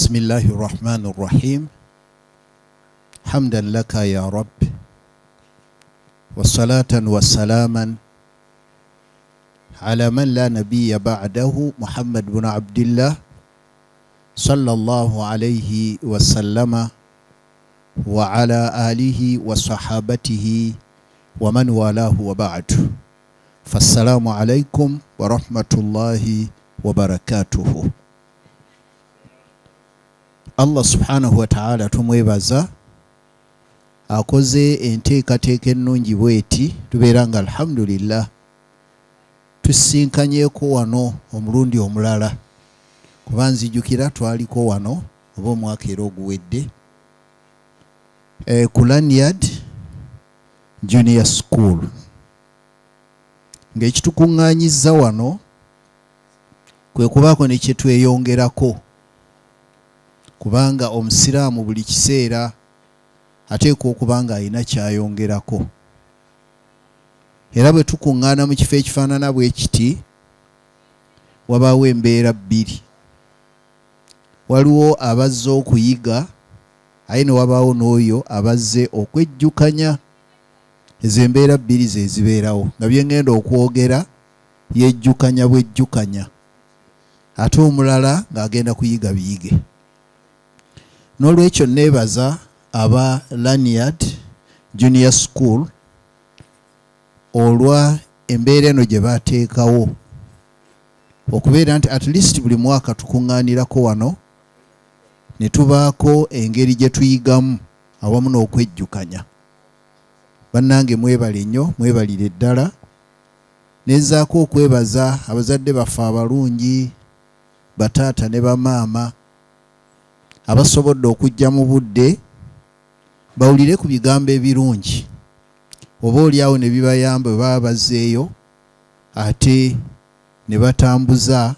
بسم الله الرحمن الرحيم حمدا لك يا رب والصلاة والسلاما على من لا نبي بعده محمد بن عبد الله صلى الله عليه وسلم وعلى آله وصحابته ومن والاه وبعد فالسلام عليكم ورحمة الله وبركاته. Allah subhanahu wa ta'ala tumwebaza akoze enteekateeka ennungi bweti tubeera nga alhamdulillah tusinkanyeko wano omulundi omulala kuba nzijukira twaliko wano oba omwaka era oguwedde ku Lanyard Junior School ng'ekitukuŋŋaanyizza wano kwe kubaako ne kye tweyongerako kubanga omusiraamu buli kiseera ateekwa okuba nga alina kyayongerako era bwe tukuŋŋaana mu kifo ekifaanana bwe kiti wabaawo embeera bbiri. Waliwo abazze okuyiga aye ne wabaawo n'oyo abazze okwejjukanya. Ezo embeera bbiri ze zibeerawo nga bye ngenda okwogera yejjukanya bwejjukanya ate omulala ng'agenda kuyiga biyige. N'olwekyo neebaza aba Lanyard Junior School olwa embeera eno gye baateekawo okubeera nti at least buli mwaka tukuŋŋaanirako wano ne tubaako engeri gye tuyigamu awamu n'okwejjukanya. Bannange mwebale nnyo, mwebalire ddala. Nezzaako okwebaza abazadde baffe abalungi, bataata ne bamaama abasobodde okujja mu budde bawulire ku bigambo ebirungi oba oliawo ne bibayamba bwe baba bazzeeyo ate ne batambuza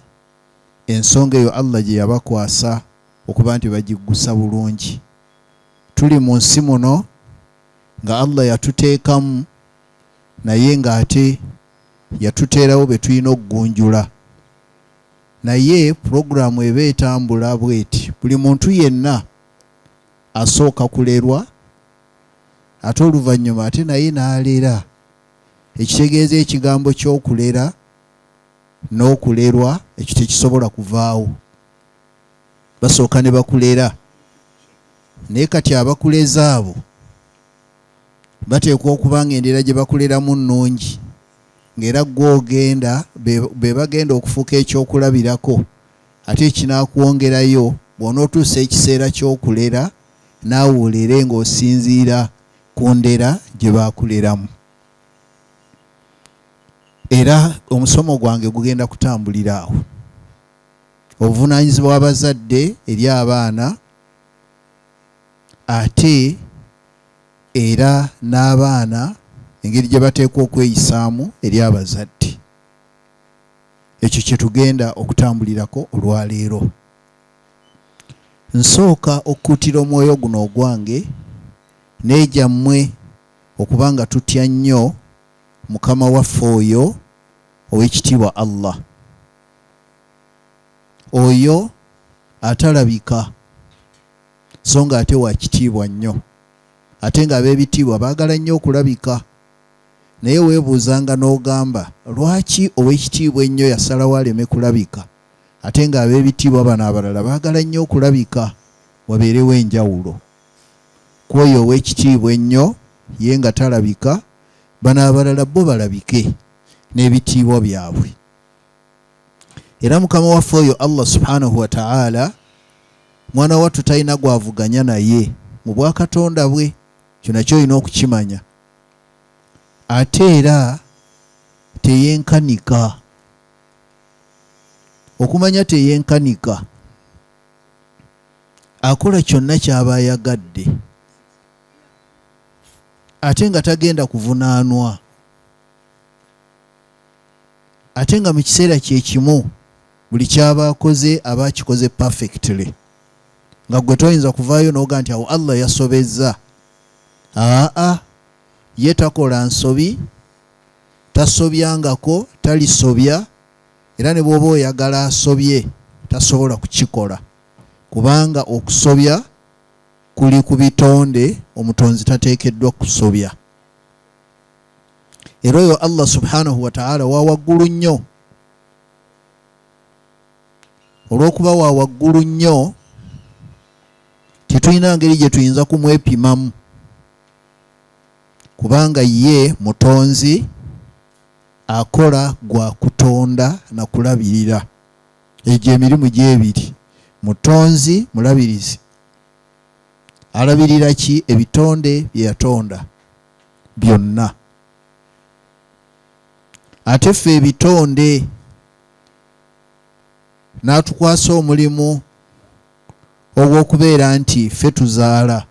ensonga eyo Allah gye yabakwasa okuba nti bagiggusa bulungi. Tuli mu nsi muno nga Allah yatuteekamu naye ng'ate yatuteerawo be tulina okugunjula. Naye puroguramu eba etambula bweti buli muntu yenna asooka kulerwa ate oluvannyuma ate naye n'alera. Ekitegeeza ekigambo ky'okulera n'okulerwa ekyo tekisobola kuvaawo. Basooka ne bakulera naye kati abakuleza abo bateekwa okuba nga endera gye bakuleramu nnungi ng'era gw'ogenda be bagenda okufuuka ekyokulabirako ate ekinaakwongerayo bw'onootuusa ekiseera ky'okulera naawe olere ng'osinziira ku ndera gye baakuleramu. Era omusomo gwange gugenda kutambulira awo. Obuvunaanyizibwa bw'abazadde eri abaana ate era n'abaana engeri gye bateekwa okweyisaamu eri abazadde. Ekyo kye tugenda okutambulirako olwaleero. Nsooka okukuutira omwoyo guno ogwange n'egyammwe okuba nga tutya nnyo Mukama waffe oyo ow'ekitiibwa Allah. Oyo atalabika so nga ate wa kitiibwa nnyo ate nga ab'ebitiibwa baagala nnyo okulabika. Naye weebuuzanga n'ogamba lwaki ow'ekitiibwa ennyo yasalawo aleme kulabika ate nga ab'ebitiibwa bano abalala baagala nnyo okulabika? Wabeerewo enjawulo ku oyo ow'ekitiibwa ennyo ye nga talabika, bano abalala bo balabike n'ebitiibwa byabwe. Era Mukama waffe oyo Allah subhanahu wa ta'ala mwana wattu talina gwavuganya naye mu bwakatonda bwe, kyo nakyo olina okukimanya. Ate era teyenkanika. Okumanya teyenkanika, akola kyonna ky'aba ayagadde ate nga tagenda kuvunaanwa, ate nga mu kiseera kye kimu buli ky'aba akoze aba akikoze perfectly, nga gwe toyinza kuvaayo n'oga nti awo Allah yasobezza. Ye takola nsobi, tasobyangako, talisobya, era ne bw'oba oyagala asobye tasobola kukikola. kubanga okusobya kuli ku bitonde omutonzi tateekeddwa kusobya. Era oyo Allah subhanahu wa ta'ala wa waggulu nnyo. Olw'okuba wa waggulu nnyo tetulina ngeri gye tuyinza kumwepimamu, kubanga ye mutonzi akola gwa kutonda na kulabirira. Egyo emirimu gy'ebiri: mutonzi, mulabirizi. Alabirira ki? Ebitonde bye yatonda byonna. Ate ffe ebitonde n'atukwasa omulimu ogw'okubeera nti ffe tuzaala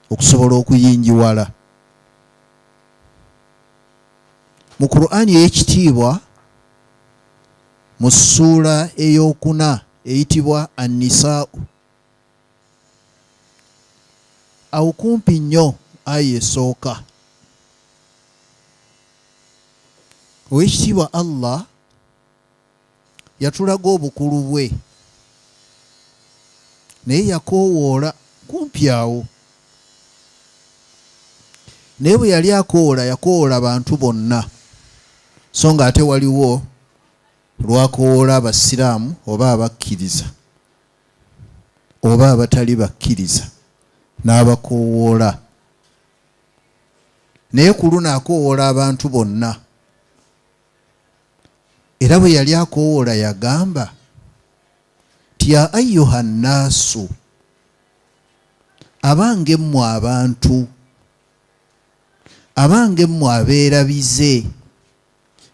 okusobola okuyingiwala. Mu Qur'ani ey'ekitiibwa mu ssuula ey'okuna eyitibwa An-Nisaa, awo kumpi nnyo aya esooka, Oweekitiibwa Allah yatulaga obukulu bwe, naye yakoowoola kumpi awo. Naye bwe yali akoowoola yakoowoola abantu bonna, so nga ate waliwo lwakoowoola abasiraamu oba abakkiriza oba abatali bakkiriza n'abakoowoola. Naye ku luno akoowoola abantu bonna. Era bwe yali akoowoola yagamba ti ya ayyuha nnaasu, abange mmwe abantu, abange mmwe abeerabize,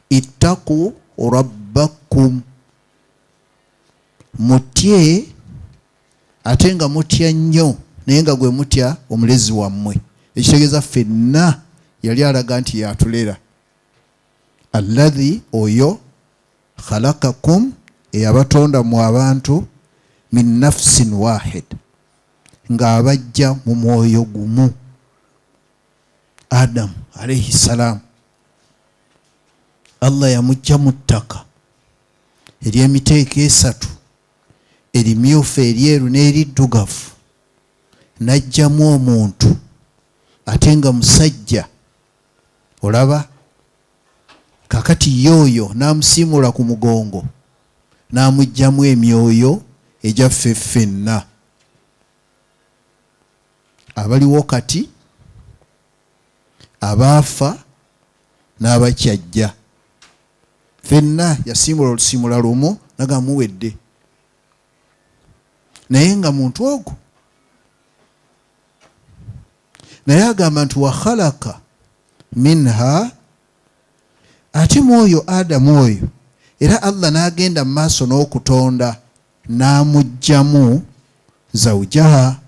ittaqu rabbakum, mutye ate nga mutya nnyo naye nga gwe mutya omulezi wammwe. Ekitegeeza ffenna yali alaga nti yatulera. Alladhi, oyo, khalakakum, eyabatonda mu abantu, min nafsin wahid, nga abajja mu mwoyo gumu, Adamu alayhi salaam. Allah yamujja mu ttaka ery'emiteeko esatu, erimyufu, eryeru n'eriddugavu, n'ajjamu omuntu ate nga musajja. Olaba kakati yoyo n'amusiimula ku mugongo n'amugjamu emyoyo egyaffe ffenna abaliwo kati, abaafa n'abakyajja. Ffenna yasiimula olusiimula lumu naga muwedde, naye nga muntu ogwo. Naye agamba nti wa khalaka minha, ate mwoyo Adamu oyo era Allah n'agenda mu maaso n'okutonda n'amugjamu zawjaha,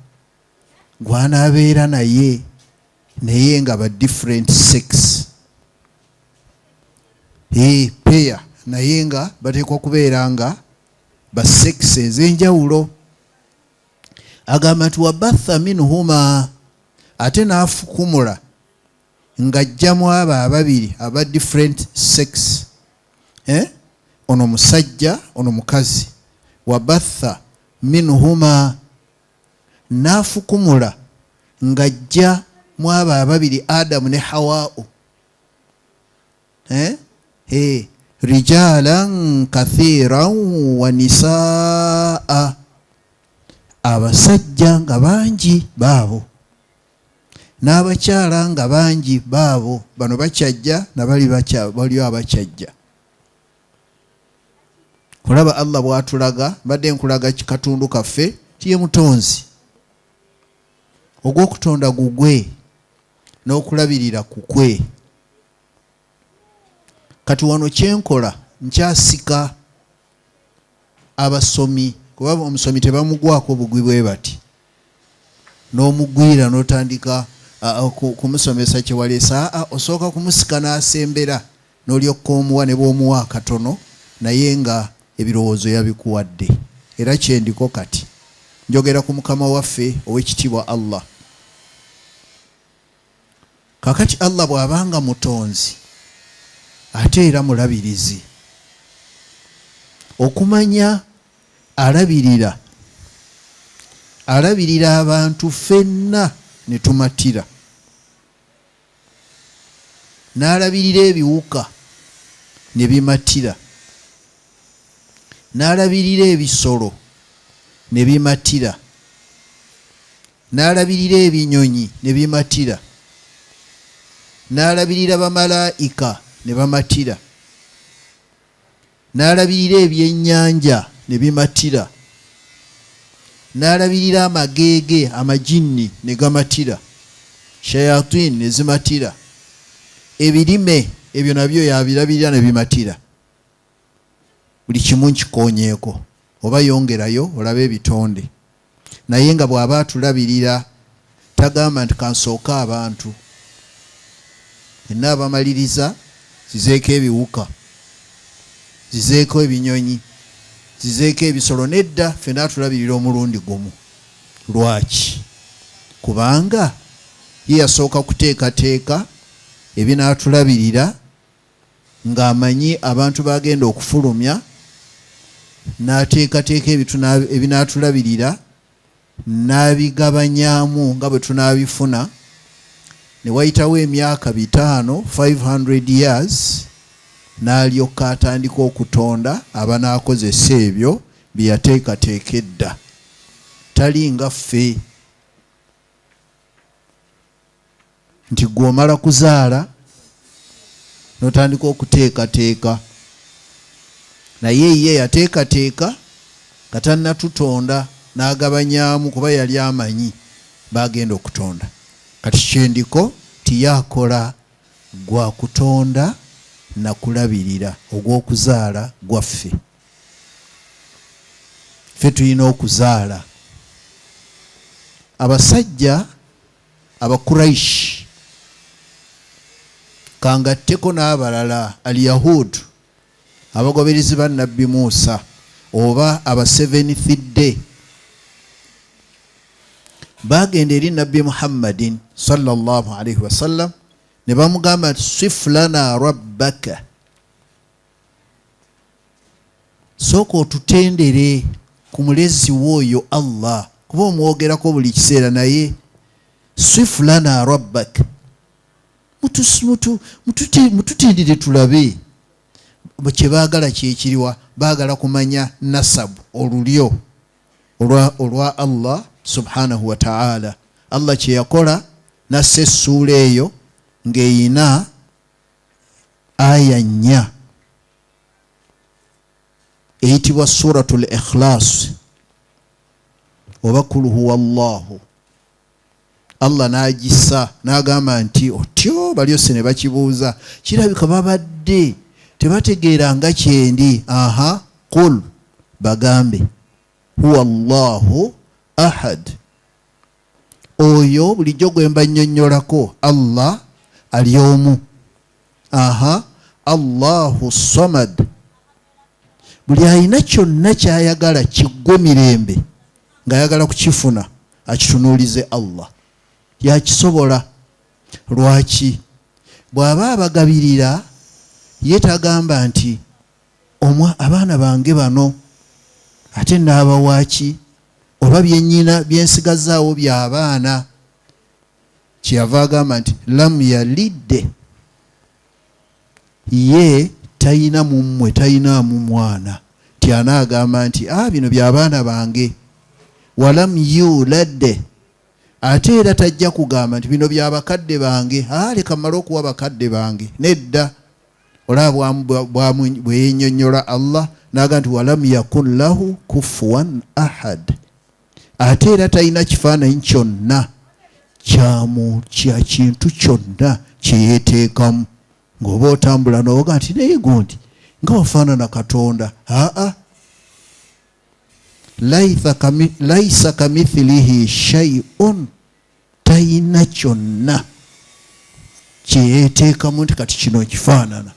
gwanaabeera naye, naye nga ba different sex, pair, naye nga bateekwa kubeera nga ba sex ez'enjawulo. Agamba nti wabatha minhuma, ate n'afukumula ng'ajjamu abo ababiri aba different sex, ono musajja ono mukazi. Wabatha minhuma, n'afukumula ng'ajja mu abo ababiri, Adamu ne Hawaa, rijalan kathiran wa nisaa, abasajja nga bangi baabo n'abakyala nga bangi baabo. Bano bakyajja baliyo abakyajja. Kulaba Allah bw'atulaga, mbadde nkulaga katundu kaffe tiye mutonzi ogw'okutonda gugwe n'okulabirira kukwe. Kati wano kyenkola nkyasika abasomi, kuba omusomi tebamugwako bugwi bwe bati, n'omugwira n'otandika kumusomesa kyewaleesa. Osooka kumusika n'asembera, n'olyoka omuwa ne bw'omuwa akatono, naye nga ebirowoozo yabikuwadde. Era kyendiko kati njogera ku Mukama waffe Oweekitiibwa Allah. Kakati Allah bw'abanga mutonzi ate era mulabirizi, okumanya alabirira alabirira abantu ffenna ne tumatira, n'alabirira ebiwuka ne bimatira, n'alabirira ebisolo ne bimatira, n'alabirira ebinyonyi ne bimatira, n'alabirira bamalayika ne bamatira, n'alabirira ebyennyanja ne bimatira, n'alabirira amageege amajinni ne gamatira, shayatin ne zimatira, ebirime ebyo nabyo yabirabirira ne bimatira. Buli kimu nkikonyeeko oba yongerayo olabe ebitonde. Naye nga bw'aba atulabirira tagamba nti kansooka abantu enna abamaliriza zizeeko ebiwuka, zizeeko ebinyonyi, zizeeko ebisolo. Nedda ffenna atulabirira omulundi gumu. Lwaki? Kubanga ye yasooka kuteekateeka ebinaatulabirira ng'amanyi abantu bagenda okufulumya, n'ateekateeka ebinaatulabirira n'abigabanyaamu nga bwe tunaabifuna. Ne wayitawo emyaka 500 years n'alyoka atandika okutonda abanaakozesa ebyo bye yateekateeka edda. Tali nga ffe nti gw'omala kuzaala n'otandika okuteekateeka. Naye ye yateekateeka nga tannatutonda, n'agabanyaamu kuba yali amanyi bagenda okutonda. Kati kyendiko tiyakola gwa kutonda na kulabirira ogw'okuzaala gwaffe. Ffe tulina okuzaala. Abasajja Abakuraishi kangatteko n'abalala Al-Yahud abagoberezi ba Nabbi Musa oba aba 7th day bagenda eri Nabbi Muhammadin sallallahu alaihi wasallam ne bamugamba nti sif lana rabbaka, sooka otutendere ku mulezi w'oyo Allah, kuba omwogerako buli kiseera naye. Sif lana rabbaka, mututendere tulabe. Kye baagala kyekiriwa? Baagala kumanya nasabu, olulyo olwa Allah subhanahu wa ta'ala. Allah kye yakola nassa essuula eyo ng'eyina aya 4 eyitibwa suratul Ikhlas oba kul huwa Allahu. Allah n'agissa n'agamba nti otyo balyose ne bakibuuza, kirabika babadde tebategeera nga kyendi. Qul, bagambe huwa Allahu ahad, oyo bulijjo gwe mba nnyonnyolako Allah ali omu. Allahu samad, buli alina kyonna ky'ayagala kiggwe mirembe ng'ayagala kukifuna akitunuulize Allah, yakisobola. Lwaki? Bw'aba abagabirira ye tagamba nti abaana bange bano ate n'abawaaki oba byennyina byensigazaawo by'abaana. Kyeyava agamba nti lam yalidde, ye talina mummwe, talinaamu mwana ti anaagamba nti bino by'abaana bange. Walam yuladde, ate era tajja kugamba nti bino by'abakadde bange, leka mmale okuwa bakadde bange. Nedda. Olaba bwe yennyonnyola Allah n'agamba nti walam yakun lahu kufuwan ahad, ate era talina kifaananyi kyonna kya kintu kyonna kye yeeteekamu. Ng'oba otambula n'oga nti naye gundi nga wafaanana Katonda. Laisa kamithilihi shay'un, talina kyonna kye yeeteekamu nti kati kino kifaanana.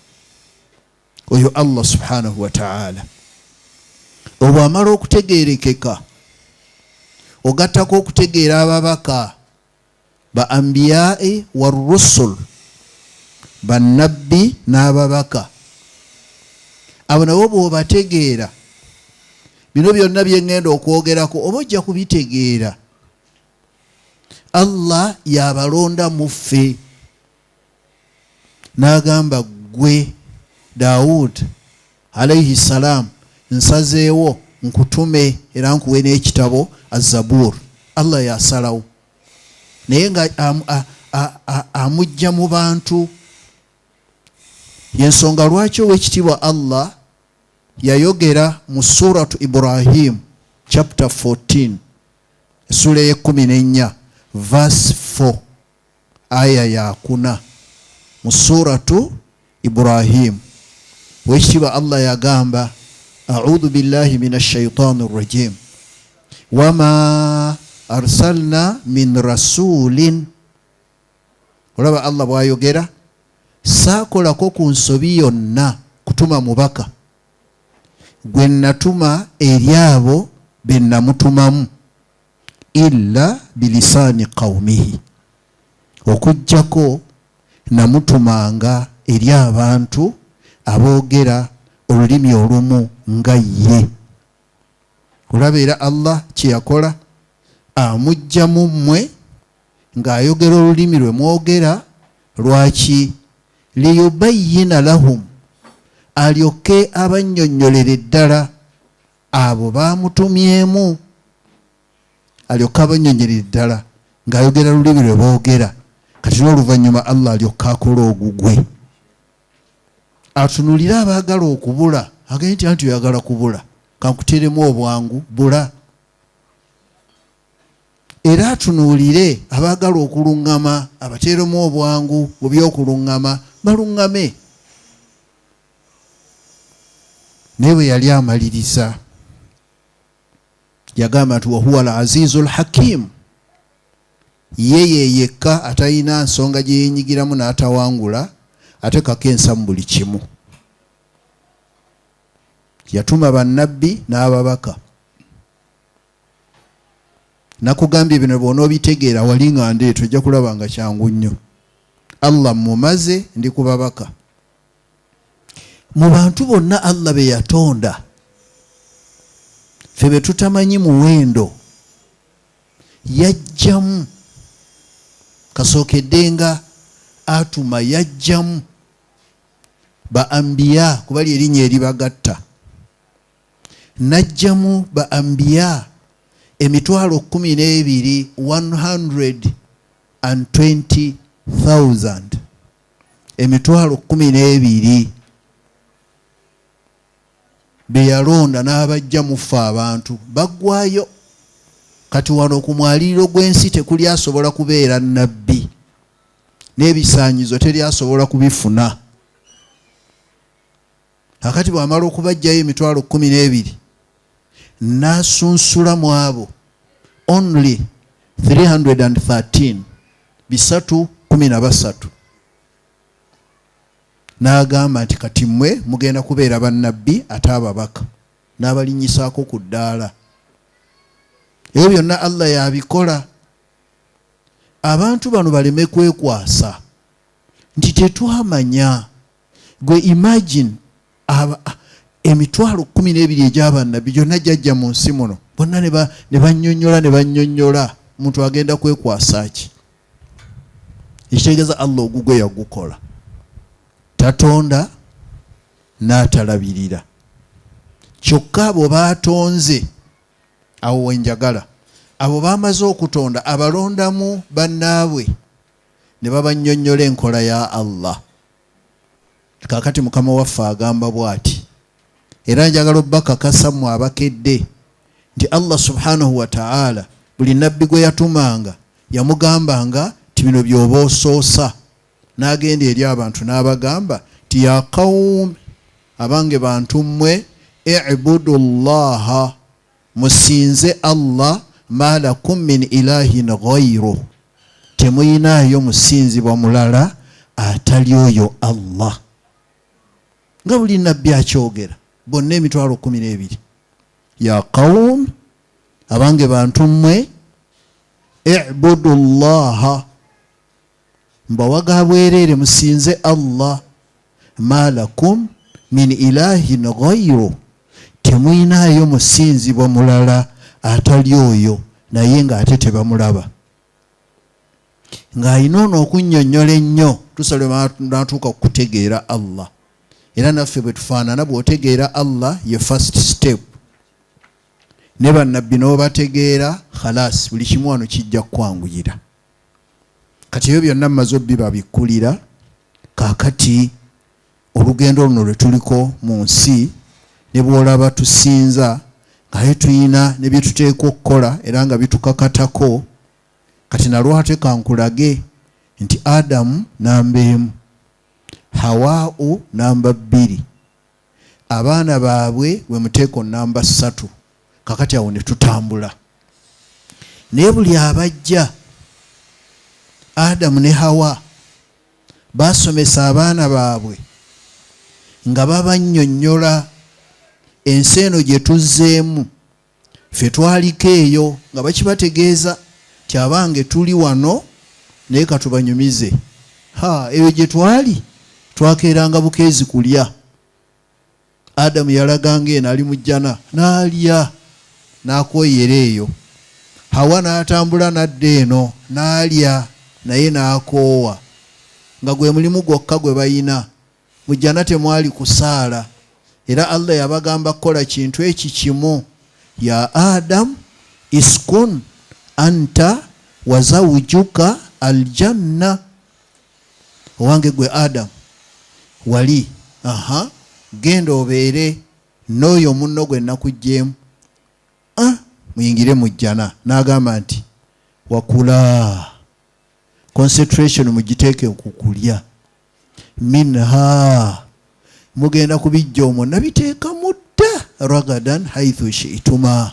Oyo Allah subhanahu wa ta'ala. Obwamala okutegeerekeka ogattako okutegeera ababaka ba ambiyai wa rusul, bannabbi n'ababaka. Abo nabo bw'obategeera, bino byonna bye ŋŋenda okwogerako oba ojja kubitegeera Allah yabalonda muffe n'agamba gwe Daud alayhi salam nsazeewo nkutume era nkuwe n'ekitabo az-Zabur. Allah yasalawo naye nga amujja mu bantu. Yensonga lwaki ow'ekitiibwa Allah yayogera mu suratu Ibrahim chapter 14 sura ya 14 verse 4 aya ya 4 mu suratu Ibrahim. Ow'ekitiibwa Allah yagamba a'udhu billahi minash shaitanir rajim wama arsalna min rasulin. Olaba Allah bwayogera saakolako ku nsobi yonna kutuma mubaka gwe natuma eri abo be namutumamu illa bilisaani qawmihi, okujjako namutumanga eri abantu aboogera olulimi olumu nga ye. Olaba era Allah kye yakola amujjamu mmwe ng'ayogera olulimi lwe mwogera. Lwaki? Liyubayyina lahum, alyoke abannyonnyolere ddala abo bamutumyemu, alyoke abannyonnyolere ddala ng'ayogera olulimi lwe boogera. Kati n'oluvannyuma Allah alyoke akola ogugwe atunulire abaagala okubula. Agambye nti anti oyagala kubula kankuteremu obwangu bula. Era atunuulire abaagala okuluŋŋama abateeremu obwangu mu by'okuluŋŋama baluŋŋame. Naye bwe yali amaliriza yagamba nti wahuwa al-azizu al-hakim, ye yekka atalina nsonga gye yeenyigiramu n'atawangula, ate kakensa mu buli kimu. Yatuma bannabbi n'ababaka. Nakugambye bino bw'onoobitegeera wali nga ndeeto ojja kulaba nga kyangu nnyo. Allah mumaze ndi ku babaka. Mu bantu bonna Allah be yatonda, ffe be tutamanyi muwendo, yajjamu kasookedde nga atuma, yajjamu ba ambiya kuba ly'erinnya eribagatta, najjamu ba ambiya emitwalo 12 120,000 emitwalo 12 be yalonda n'abajja mufe abantu baggwayo. Kati wano ku mwaliiro gw'ensi tekuli asobola kubeera nnabbi, n'ebisaanyizo teri asobola kubifuna. Akati bw'amala okubajjayo emitwalo 12 n'asunsula mu abo only 313 313 n'agamba nti kati mmwe mugenda kubeera bannabbi ate ababaka, n'abalinyisaako ku ddaala. Ebyo byonna Allah yabikola abantu bano baleme kwekwasa nti tetwamanya. Gwe imagine emitwalo 12 egy'abannabbi gyonna gyajja mu nsi muno, bonna ne bannyonnyola omuntu agenda kwekwasa ki? Ekitegeeza Allah ogugwe yagukola, tatonda n'atalabirira. Kyokka abo baatonze, awo wenjagala, abo bamaze okutonda abalondamu bannaabwe ne babannyonnyola enkola ya Allah. Kakati Mukama waffe agamba bw'ati, era njagala obbakakasa mmwe abakedde nti Allah subhanahu wa ta'ala buli nabbi gwe yatumanga yamugambanga ti bino by'oba osoosa. N'agenda eri abantu n'abagamba ti ya qawm, abange bantu mmwe, i'budu llaha, musinze Allah, ma lakum min ilahin ghayru, temuyinaayo musinzibwa mulala atali oyo Allah. Nga buli nabbi akyogera, bonna emitwalo 12. Ya qawm, abange bantu mmwe, i'budu llaha, mbawaga bwereere musinze Allah, ma lakum min ilahin ghayru, temuyinaayo musinzibwa mulala atali oyo, naye ng'ate tebamulaba. ng'ayina okunnyonnyola ennyo tusale n'atuuka okutegeera Allah. Era naffe bwe tufaanana bw'otegeera Allah ye first step. Ne bannabbi n'obategeera khalas buli kimu wano kijja kwanguyira. Kati ebyo byonna mmaze babikkulira. Kaakati olugendo luno lwe tuliko mu nsi ne bw'olaba tusinza nga tuyina ne bye tuteekwa okukola era nga bitukakatako. Kati nalwate kankulage nti Adamu namba 1, Hawaa namba 2, abaana baabwe bwe muteeko namba 3. Kakati awo ne tutambula. Naye buli abajja Adamu ne Hawa basomesa abaana baabwe nga babannyonnyola ensi eno gye tuzzeemu ffe twaliko eyo, nga bakibategeeza ti abange tuli wano naye katubanyumize. Eyo gye twali twakeeranga bukeezi kulya. Adamu yalaganga eno ali mu jjana n'alya n'akoyera eyo. Hawa n'atambula n'adda eno n'alya naye n'akoowa, nga gwe mulimu gwokka gwe bayina. Mu jjana temwali kusaala. Era Allah yabagamba kukola kintu eki kimu, ya Adam iskun anta wa zawjuka aljanna. Owange gwe Adam wali genda obeere n'oyo munno gwe nakugjeemu muyingire mu jjana. N'agamba nti wakula, concentration mugiteeke ku kulya. Minha mugenda kubijja omwo nabiteeka mudda ragadan haithu shi'tuma.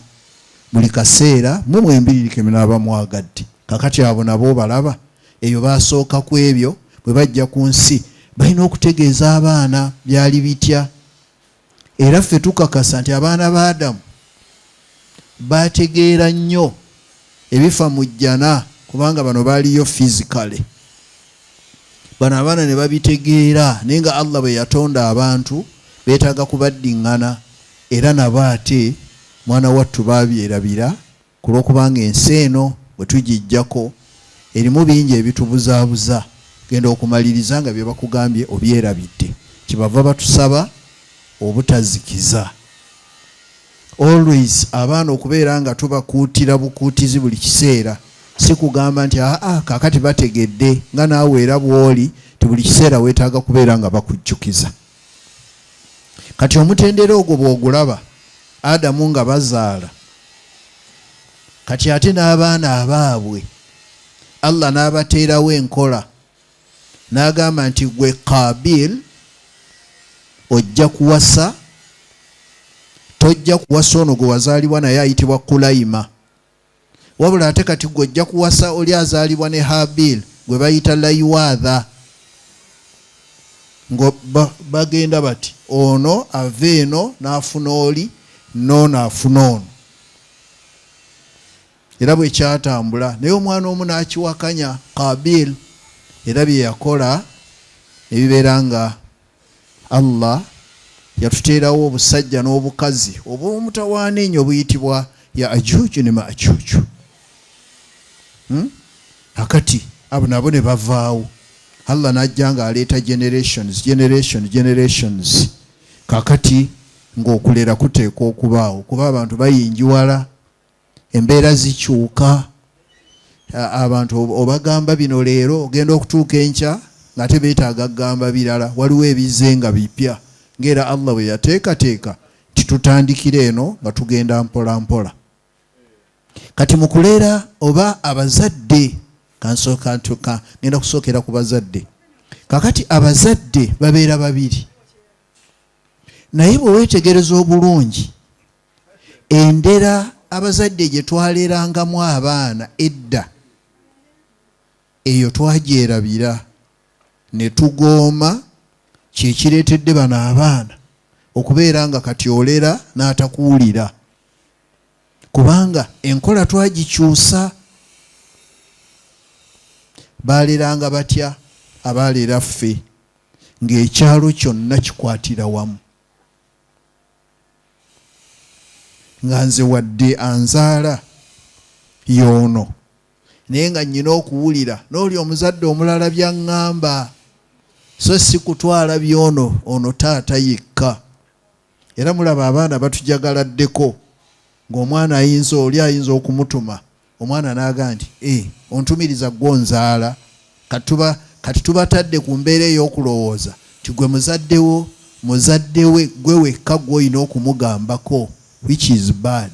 Buli kaseera mwe mwembiririke mnaaba mwagadde. Kakati abo nabo balaba eyo basooka ku ebyo bwe bajja ku nsi balina okutegeeza abaana byali bitya. Era ffe tukakasa nti abaana ba Adamu bategeera nnyo ebifa mu jjana, kubanga bano baaliyo physically. Bano abaana ne babitegeera, naye nga Allah bwe yatonda abantu beetaaga kubaddiŋŋana. Era nabo ate mwana wattu baabyerabira ku lw'okubanga ensi eno bwe tugijjako erimu bingi ebitubuzaabuza. Genda okumaliriza nga bye bakugambye obyerabidde. Kibava batusaba obutazikiza. Always abaana okubeera nga tubakuutira bukuutizi buli kiseera. Si kugamba nti kakati bategedde nga naawe era bw'oli ti buli kiseera weetaaga kubeera nga bakujjukiza. Kati omutendera ogwo bw'ogulaba Adamu nga bazaala, kati ate n'abaana abaabwe Allah n'abateerawo enkola. N'agamba nti gwe Qaabil ojja kuwasa, tojja kuwasa ono gwe wazaalibwa naye ayitibwa Kulayima. Wabula ate kati gwe ojja kuwasa oli azaalibwa ne Haabil gwe bayita Layiwaadha. Bagenda bati ono ava eno n'afuna oli, n'ono afuna ono. Era bwe kyatambula naye omwana omu n'akiwakanya Qaabil. Era bye yakola ebibeera nga Allah yatuteerawo obusajja n'obukazi obw'omutawaana ennyo obuyitibwa Yaajuuju ne Maajuuju. Akati abo nabo ne bavaawo. Allah n'ajja nga aleeta generations. Kakati ng'okulera kuteekwa okubaawo kuba abantu bayingiwala, embeera zikyuka. Abantu obagamba bino leero ogenda okutuuka enkya nga tebeetaaga kugamba birala. Waliwo ebize nga bipya ng'era Allah bwe yateekateeka titutandikira eno nga tugenda mpola mpola. Kati mu kuleera oba abazadde, ngenda kusookera ku bazadde. Kakati abazadde babeera babiri, naye bwe weetegereza obulungi endera abazadde gye twaleerangamu abaana edda, eyo twagyerabira ne tugooma. Kyekireetedde bano abaana okubeera nga kati olera n'atakuwulira, kubanga enkola twagikyusa. Baleranga batya abaaleera ffe ng'ekyalo kyonna kikwatira wamu, nga nze wadde anzaala y'ono naye nga nnyina okuwulira n'oli omuzadde omulala byaŋŋamba, so si kutwala byono ono taata yekka. Era mulaba abaana batujagaladdeko ng'omwana oli ayinza okumutuma, omwana n'aga nti ontumiriza gw'onzaala, kati tubatadde ku mbeera ey'okulowooza ti gwe muzadde we gwe wekka gw'olina okumugambako, which is bad.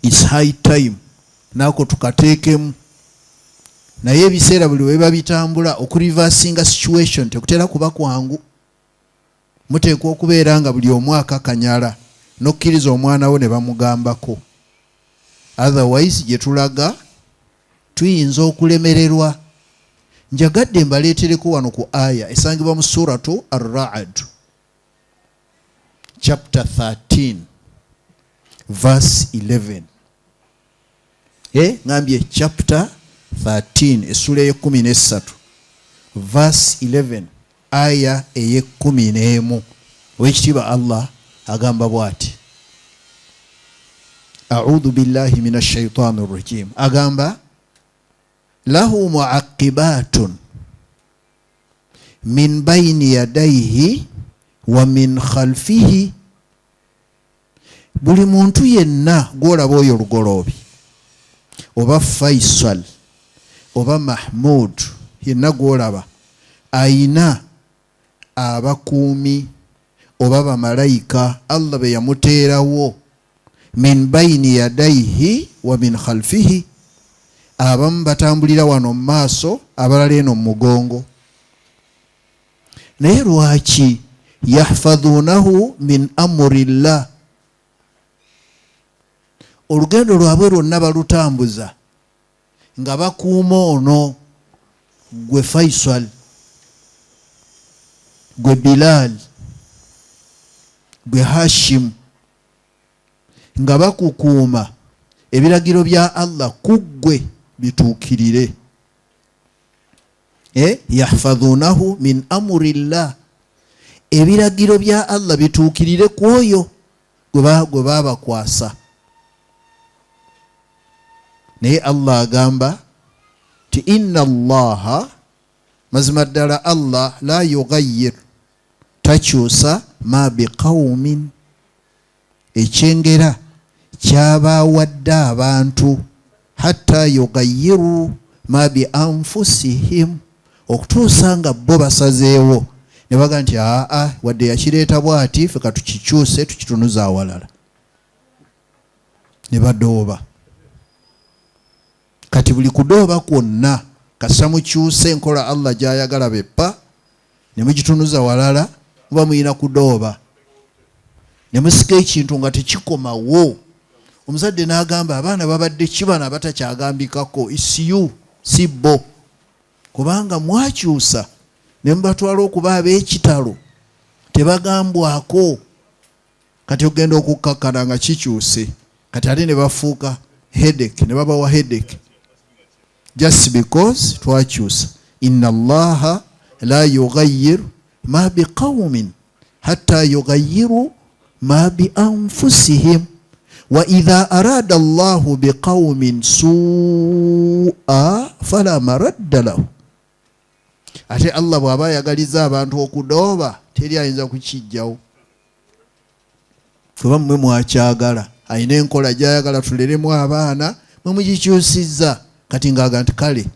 It's high time naako tukateekemu. Naye ebiseera buli we babitambula okurivasinga situation tekutera kuba kwangu. Muteekwa okubeera nga buli omu akakanyala n'okkiriza omwana wo ne bamugambako. Otherwise gye tulaga tuyinza okulemererwa. Njagadde mbaleetereko wano ku aya esangibwa mu suratu Ar-Ra'd chapter 13 verse 11. Ngambye chapter 13 essula eye-13 verse 11 aya eye-11. Owekitiibwa Allah agamba bw'ati, a'udhu billahi minash shaitani rrajim, agamba lahu mu'aqibatun min bayni yadayhi wa min khalfihi. Buli muntu yenna gw'olaba oyo olugoloobi oba Faisal oba Mahmud yenna gw'olaba ayina abakuumi oba bamalayika Allah be yamuteerawo, min bayni yadayhi wa min khalfihi. Abamu batambulira wano mu maaso, abalala eno mu mugongo. Naye lwaki? Yahfadhunahu min amrillah. Olugendo lwabwe lwonna balutambuza nga bakuuma ono, gwe Faisal, gwe Bilal, gwe Hashim, nga bakukuuma ebiragiro bya Allah kuggwe bituukirire. Yahfadhunahu min amrillah, ebiragiro bya Allah bituukirire ku oyo gwe babakwasa. Naye Allah agamba ti inna Allaha, mazima ddala Allah la yughayyir, takyusa ma biqawmin, ekyengera kyabaawadde abantu, hatta yughayyiru ma bi anfusihim, okutuusa nga bo basazeewo ne baga nti wadde yakireeta bw'ati ffe katukikyuse tukitunuza awalala, ne badooba. Kati buli kudooba kwonna kasa mukyuse enkola Allah gy'ayagala beppa ne mugitunuza walala, muba muyina kudooba ne musika ekintu nga tekikomawo. Omuzadde n'agamba abaana babadde kibana batakyagambikako, isiyu si bo, kubanga mwakyusa ne mubatwala okuba ab'ekitalo tebagambwako. Kati ogenda okukakkana nga kikyuse, kati ate ne bafuuka headache, ne babawa headache just because twakyusa. Inna Allaha la yughayyir ma biqawmin hatta yughayyiru ma bi anfusihim wa idha arada Allahu biqawmin su'a fala maradda lahu. Ate Allah bw'aba ayagaliza abantu okudooba teri ayinza kukijjawo. Kuba mmwe mwakyagala, ayina enkola gy'ayagala tuleremu abaana, mwe mugikyusizza. Kati ng'aga nti kale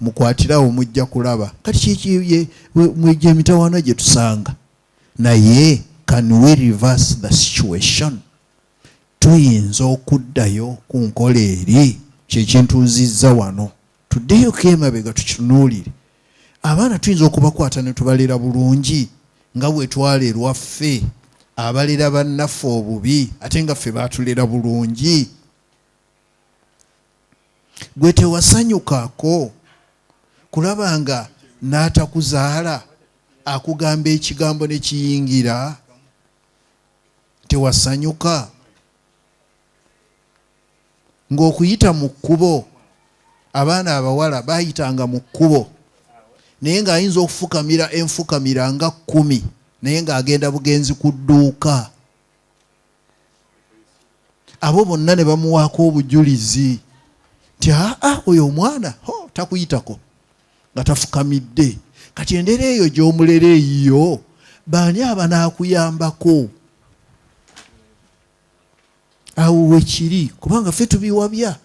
mukwatirawo mujja kulaba. Kati kiki mwijja emitawaana gye tusanga. Naye can we reverse the situation? Tuyinza okuddayo ku nkola eri, kyekintuuzizza wano. Tuddeyoko emabega tukitunuulire. Abaana tuyinza okubakwata ne tubalera bulungi nga bwe twaleerwa ffe abalera bannaffe obubi ate nga ffe baatulera bulungi. Gwe tewasanyukako kulaba nga n'atakuzaala akugamba ekigambo ne kiyingira? Tewasanyuka ng'okuyita mu kkubo, abaana abawala baayitanga mu kkubo naye ng'ayinza okufukamira enfukamira nga 10 naye ng'agenda bugenzi ku dduuka. Abo bonna ne bamuwaako obujulizi nti oyo omwana takuyitako nga tafukamidde. Kati endera eyo gy'omulera eyiyo baani abanaakuyambako? Awo wekiri, kubanga ffe tubiwabya.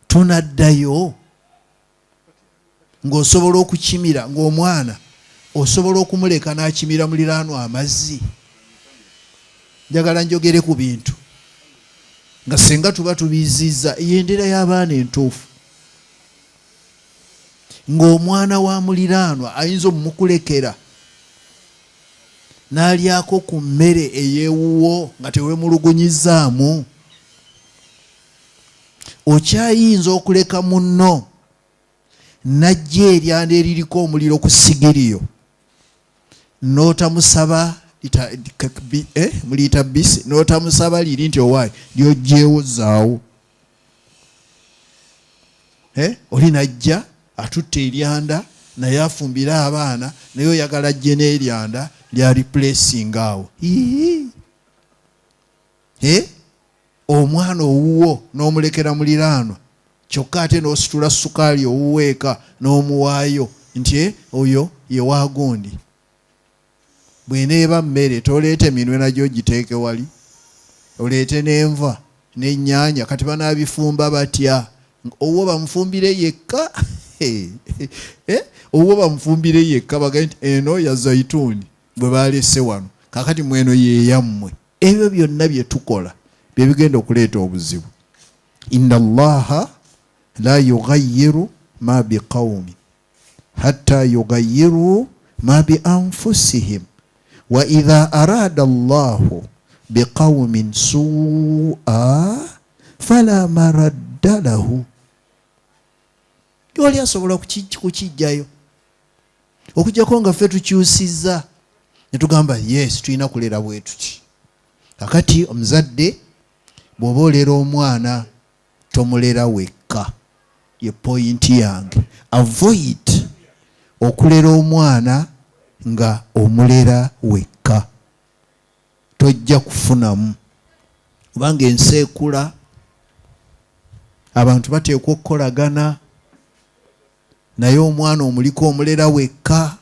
Tunaddayo ng'osobola okukimira, ng'omwana osobola okumuleka n'akimira muliraanwa amazzi. Njagala njogere ku bintu nga senga tuba tubiizizza eyendera y'abaana entuufu. Ng'omwana wa muliraanwa ayinza omumukulekera n'alyako ku mmere eyeewuwo nga teweemulugunyizaamu. Okyayinza okuleka munno najja eryanda eririko omuliro ku sigiriyo n'otamusaba muliyita bisi, n'otamusaba liri nti owaayi lyogyewo zaawo. Oli najja atutte eryanda naye afumbira abaana, naye oyagala jje n'eryanda lya replacing awo. Omwana owuwo n'omulekera muliraanwa, kyokka ate n'ositula sukaali owuweeka n'omuwaayo nti oyo ye waagundi. Bw'eneeba mmere toleete minwe nagyo giteeke wali, oleete n'enva n'ennyaanya. Kati banaabifumba batya? Owuwo bamufumbire yekka. Owuwo bamufumbire yekka bagamba nti eno ya zaituuni bwe baalese wano, kakati mweno yeeyammwe. Ebyo byonna bye tukola bye bigenda okuleeta obuzibu. Inna Allaha la yughayyiru ma biqawmin hatta yughayyiru ma bi anfusihim wa idha arada Allahu biqawmin su'a fala maradda lahu. Yoli asobola kukijjayo okujjako nga ffe tukyusizza ne tugamba yes tulina kulera bwe tuti. Kakati omuzadde bw'oba olera omwana tomulera wekka, ye pointi yange. Avoid okulera omwana nga omulera wekka, tojja kufunamu. Kubanga ensi ekula, abantu bateekwa okukolagana, naye omwana omuliko omulera wekka,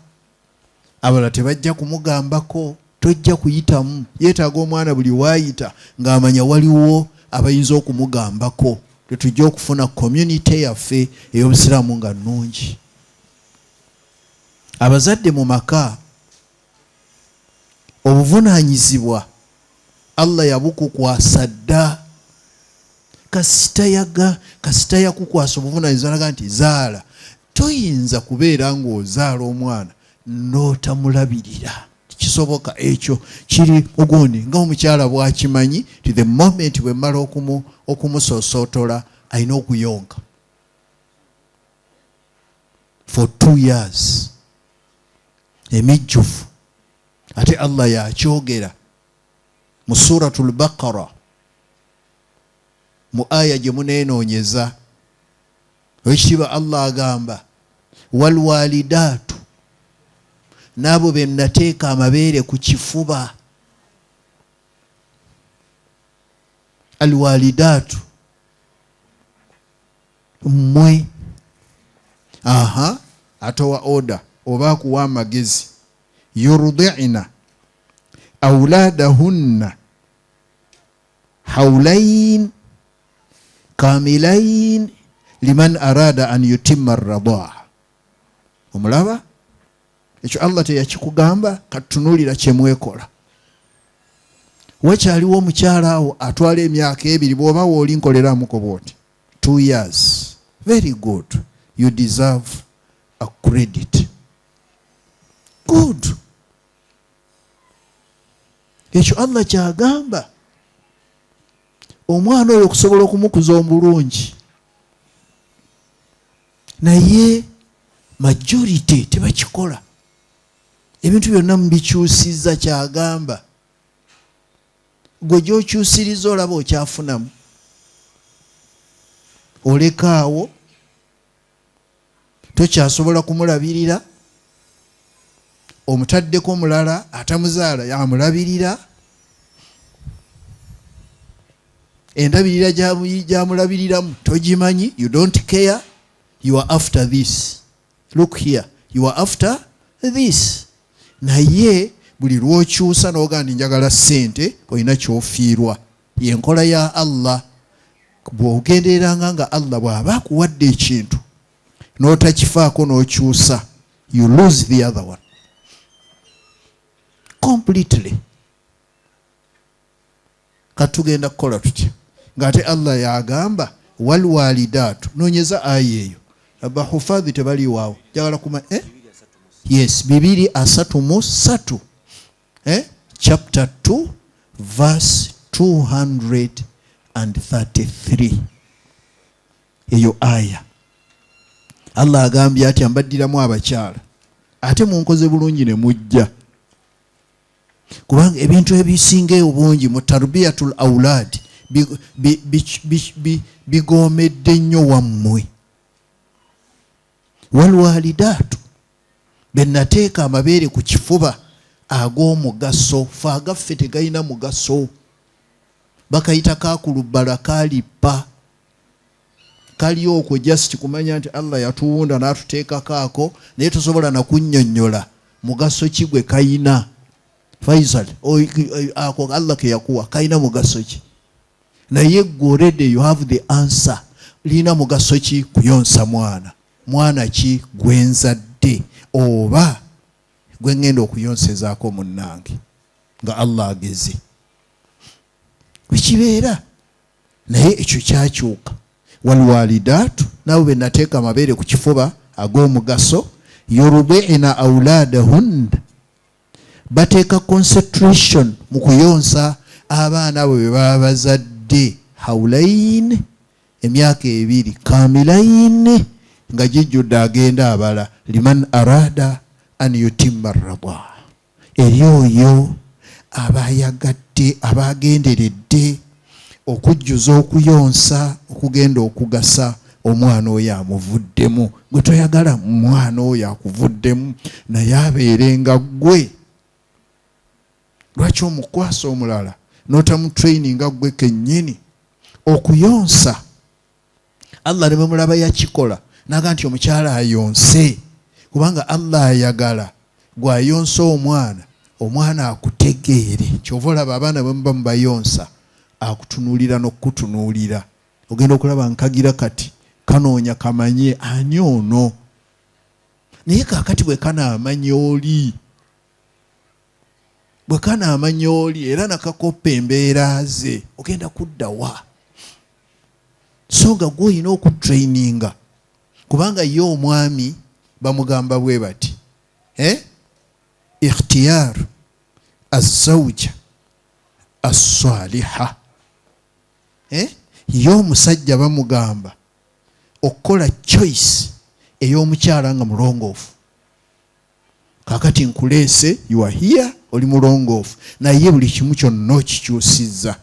abalala tebajja kumugambako, tojja kuyitamu. Yeetaaga omwana buli waayita ng'amanya waliwo abayinza okumugambako. Tetujja okufuna community yaffe ey'obusiraamu nga nnungi. Abazadde mu maka obuvunaanyizibwa Allah yabukukwasa dda. Kasita yakukwasa obuvunaanyizibwa alaga nti zaala. Toyinza kubeera ng'ozaala omwana n'otamulabirira. Kisoboka ekyo kiri ogundi nga omukyala bw'akimanyi ti the moment bwe mmala okumusosootola alina okuyonka for 2 years emijjufu. Ate Allah yakyogera mu Suratul Baqara mu aya gye muneenoonyeza. Ekitiibwa Allah agamba walwalidaatu, n'abo be nateeka amabeere ku kifuba. Alwalidaatu mmwe. Atowa oda oba akuwa amagezi. Yurdi'na awladahunna hawlayn kamilayn liman arada an yutimma ar-radaa. Omulaba ekyo Allah teyakikugamba, katunuulira kye mwekola. Wakyaliwo omukyala awo atwala emyaka 2 bw'oba wooli nkoleramuko bw'oti 2 years. Very good. You deserve a credit. Good. Ekyo Allah kyagamba. Omwana oyo okusobola okumukuza omulungi, naye majority tebakikola. Ebintu byonna mubikyusizza kyagamba. Gwe gy'okyusiriza olaba okyafunamu. Olekaawo tokyasobola kumulabirira, omutaddeko omulala atamuzaala yamulabirira. endabirira gyamulabiriramu togimanyi, you don't care, you are after this. Look here, you are after this. Naye buli lw'okyusa n'oga ndi njagala ssente, olina ky'ofiirwa. Yenkola ya Allah. Bw'ogendereranga nga Allah bw'aba akuwadde ekintu n'otakifaako n'okyusa, you lose the other one completely. Katugenda kukola tutya ng'ate Allah yagamba walwalidaatu. Noonyeza aya eyo, abahufadhi tebali waawo, jagala kuma yes, 2:33 chapter 2 verse 233. Eyo aya Allah agambye ati ambaddiramu abakyala ate munkoze bulungi ne mujja, kubanga ebintu ebisinga obungi mu tarbiyatul awlad bigomedde nnyo wammwe. Walwalidaatu bennateeka amabeere ku kifuba ag'omugaso, fe agaffe tegalina mugaso. Bakayita kakulubbala kalipa, kali okwo just kumanya nti Allah yatuwunda n'atuteekako ako, naye tosobola nakunnyonnyola mugaso ki gwe kayina. Faisal ako Allah ke yakuwa kayina mugaso ki? Naye gwe already you have the answer. Lina mugaso ki kuyonsa mwana? Mwana ki gwenzadde oba gwe ngenda okuyonsezaako munnange nga Allah ageze? Bikibeera naye ekyo kyakyuka. Walwalidaatu nabo be nateeka amabeere ku kifuba ag'omugaso, yurdi'na awladahun, bateeka concentration mu kuyonsa abaana abo be baba bazadde, hawlain, emyaka 2 kamilain, nga jijjudde agenda abala, liman arada an yutimma radaa, eri oyo abayagadde abagenderedde okujjuza okuyonsa okugenda okugasa omwana oyo amuvuddemu. Gwe toyagala mwana oyo akuvuddemu naye abeerenga ggwe. Lwaki omukwasa omulala n'otamutraininga ggwe kennyini okuyonsa? Allah ne bamulaba yakikola naga nti omukyala ayonse, kubanga Allah ayagala gwayonsa omwana akutegeere. Kyova olaba abaana bwe muba mubayonsa akutunuulira n'okutunuulira, ogenda okulaba nkagira kati kanoonya kamanye ani ono, naye kaakati bwe kanaamanya oli, bwe kanaamanya oli era nakakoppa embeera ze, ogenda kudda wa? So nga gwe olina okutraininga, kubanga ye omwami bamugamba bwe bati ikhtiyar azawja as-saliha. Ye omusajja bamugamba okukola choice ey'omukyala nga mulongoofu. Kakati nkuleese, you are here, oli mulongoofu, naye buli kimu kyonna okikyusizza,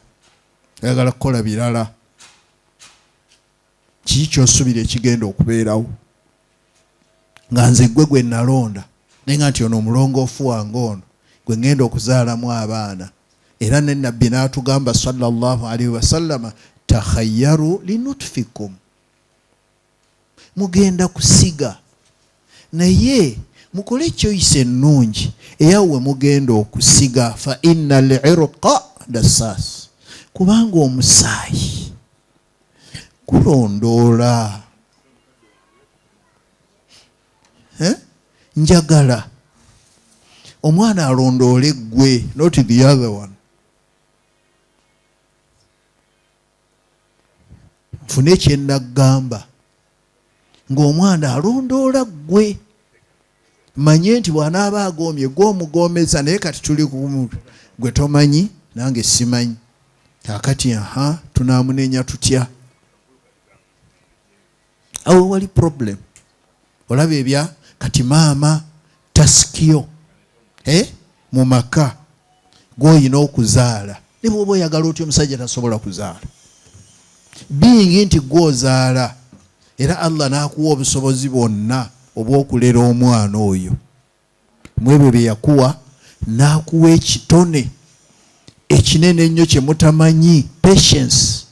ayagala kukola birala. Kiki ky'osuubira ekigenda okubeerawo? Nga nze gwe nalonda naye nga nti ono omulongoofu wange ono gwe ngenda okuzaalamu abaana. Era ne nabbi n'atugamba sallallahu alaihi wasallama, takhayyaru linutfikum, mugenda kusiga naye mukole choice ennungi eyawwe mugenda okusiga. Fa innal irqa dassas, kubanga omusaayi kulondoola. Njagala omwana alondoole ggwe, not the other one. Nfune kye nagamba ng'omwana alondoola ggwe, manye nti bw'anaaba agoomye gwe omugomeza, naye kati tuli ku gwe tomanyi nange simanyi. Kakati tunaamunenya tutya? Awo wali problem. Olaba ebya kati maama taskiyo mu maka gw'olina okuzaala, ne bw'oba oyagala otyo omusajja tasobola kuzaala, bingi nti gw'ozaala era Allah n'akuwa obusobozi bwonna obw'okulera omwana oyo. Mu ebyo bye yakuwa n'akuwa ekitone ekinene ennyo kye mutamanyi, patience.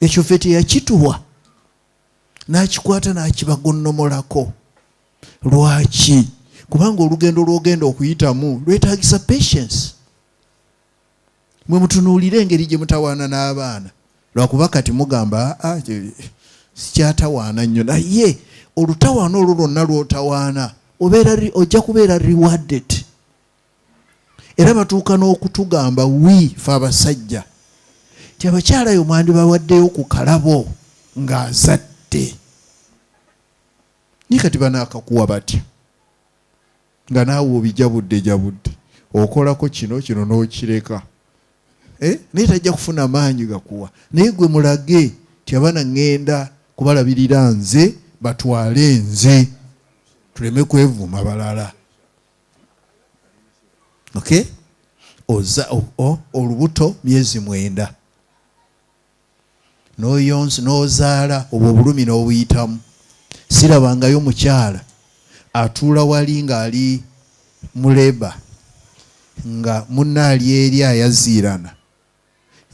ekyo ffe teyakituwa n'akikwata n'akibagonnomolako. Lwaki? Kubanga olugendo lw'ogenda okuyitamu lwetaagisa patience. Mwe mutunuulire engeri gye mutawaana n'abaana. Lwakuba kati mugamba sikyatawaana nnyo, naye olutawaana olwo lwonna lw'otawaana ojja kubeera rewarded. Era batuuka n'okutugamba ffe abasajja ti abakyalayo mwandibawaddeyo ku kalabo ng'azadde. Ni kati banaakakuwa batya nga naawe obijabudde okolako kino n'okireka. Naye tajja kufuna maanyi gakuwa. Naye gwe mulage ti abaana ngenda kubalabirira nze batwale nze, tuleme kwevuma balala. Okay? Olubuto myezi 9 n'ozaala obwo obulumi n'obuyitamu. Sirabangayo mukyala atuula wali ng'ali muleba nga munna ali eri ayaziirana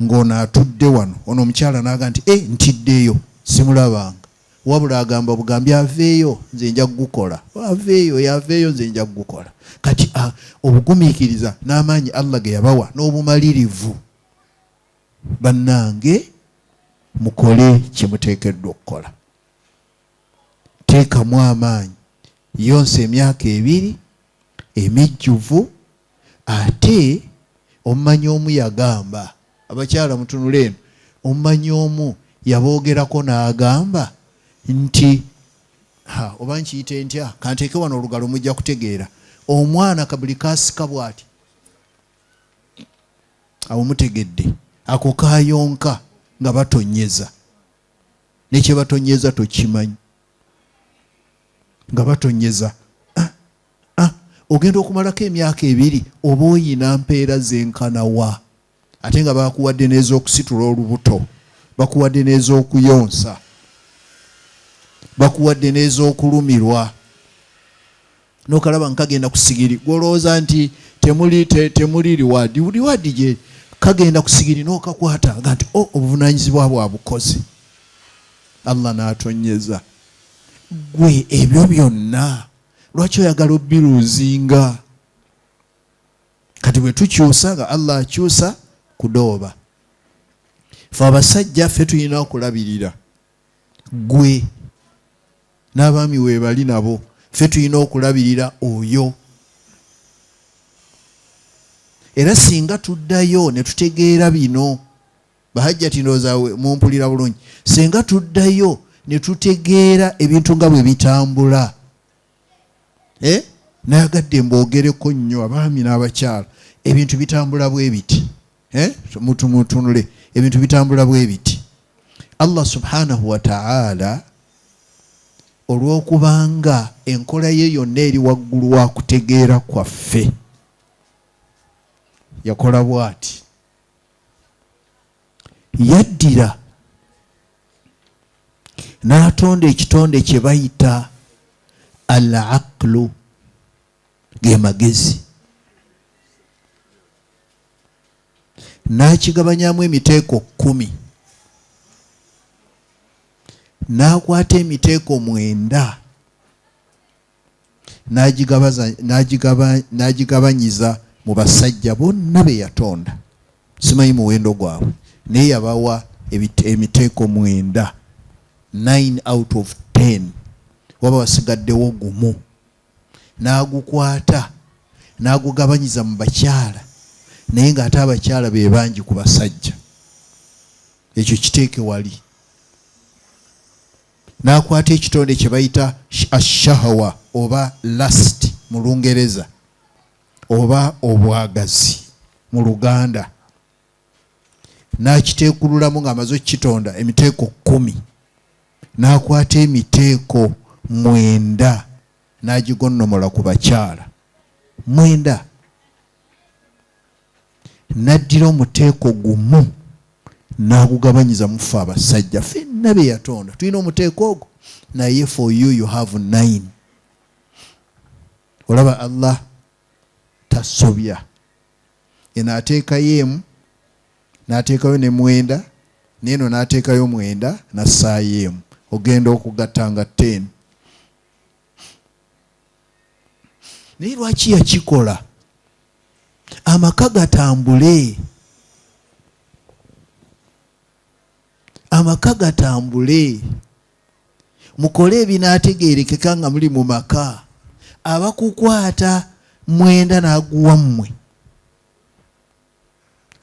ng'ono atudde wano, ono omukyala n'aga nti ntiddeyo simulabanga, wabula agamba bugambi aveeyo nze nja kugukola, yaveeyo nze nja kugukola. Kati obugumiikiriza n'amaanyi Allah ge yabawa n'obumalirivu, bannange mukole kye muteekeddwa okukola. Teekamu amaanyi, yonse emyaka 2 emijjuvu. Ate omumanyi omu yagamba, abakyala mutunule eno, omumanyi omu yaboogerako n'agamba nti oba nkiyite ntya, kanteeke wano olugalo mujja kutegeera. Omwana kabuli kasika bw'ati awo mutegedde, ako kayonka nga batonyeza, nekye batonyeza tokimanyi nga batonyeza. Ogenda okumalako emyaka 2 oba oyina mpeera zenkanawa, ate nga bakuwadde n'ez'okusitula olubuto, bakuwadde n'ez'okuyonsa, bakuwadde n'ez'okulumirwa, n'okalaba nkagenda ku sigiri, gwolowooza nti temuli liwaadi gye kagenda ku sigiri n'okakwata nga nti obuvunaanyizibwa bwa bukozi. Allah n'atonyeza. Gwe ebyo byonna lwaki oyagala obbiruuzinga? Kati bwe tukyusa nga Allah akyusa kudooba. Ffe abasajja ffe tulina okulabirira. Gwe n'abaami weebali nabo ffe tulina okulabirira oyo. Era singa tuddayo ne tutegeera bino, bahajjati ndowooza mumpulira bulungi, singa tuddayo ne tutegeera ebintu nga bwe bitambula, nayagadde mboogereko nnyo abaami n'abakyala, ebintu bitambula bwe biti. Mutunule, ebintu bitambula bwe biti. Allah subhanahu wa ta'ala olw'okubanga enkola ye yonna eri waggulu wa kutegeera kwaffe, yakola bw'ati: yaddira n'atonda ekitonde kye bayita al-aqlu, ge magezi, n'akigabanyamu emiteeko 10, n'akwata emiteeko 9 n'agigabanyiza mu basajja bonna be yatonda. Simanyi muwendo gwabwe, naye yabawa emiteeko 9, 9 out of 10, waba wasigaddewo gumu. N'agukwata n'agugabanyiza mu bakyala, naye ng'ate abakyala be bangi ku basajja. Ekyo kiteeke wali. N'akwata ekitonde kye bayita ashahawa oba lust mu Lungereza, oba obwagazi mu Luganda, n'akiteekululamu ng'amaze okukitonda emiteeko 10, n'akwata emiteeko 9 n'agigonnomola ku bakyala 9, n'addira omuteeko gumu n'agugabanyiza mu ffe abasajja. Ffenna be yatonda tulina omuteeko ogwo, naye for you have 9. Olaba Allah tasobya. Eno ateekayo emu, n'ateekayo ne 9, neno n'ateekayo 9 n'assaayo emu, ogenda okugatta nga 10. Naye lwaki yakikola? Amaka gatambule, amaka gatambule, mukole ebinaategeerekeka nga muli mu maka. Abakukwata 9 n'aguwa mmwe,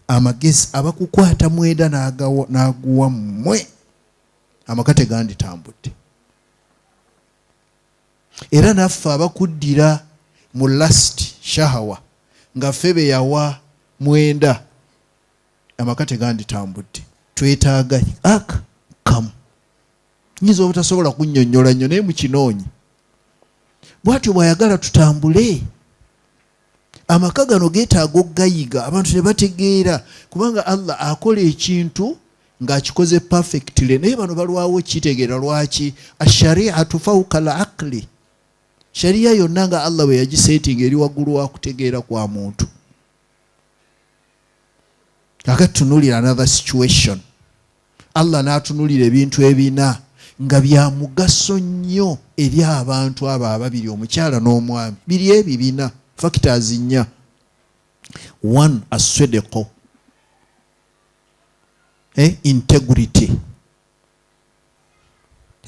amagezi abakukwata 9 n'aguwa mmwe, amaka teganditambudde. Era naffe abakuddira mu last shahawa nga ffe be yawa 9, amaka teganditambudde. Twetaaga kamu. Nyiza obutasobola kunnyonnyola nnyo naye mukinoonyi. Bwatyo bw'ayagala tutambule. Amaka gano geetaaga okugayiga, abantu ne bategeera, kubanga Allah akola ekintu ng'akikoze perfectly. Naye bano balwawo kitegeera lwaki? Ashariatu fawqa al-aqli. Sharia yonna nga Allah bwe yagiseetinga eri waggulu wa kutegeera kwa muntu. Kakati tunuulira another situation. Allah n'atunulira ebintu ebina nga bya mugaso nnyo eri abantu abo ababiri, omukyala n'omwami. Biri ebibina factors 4. 1 as-sidqu, integrity.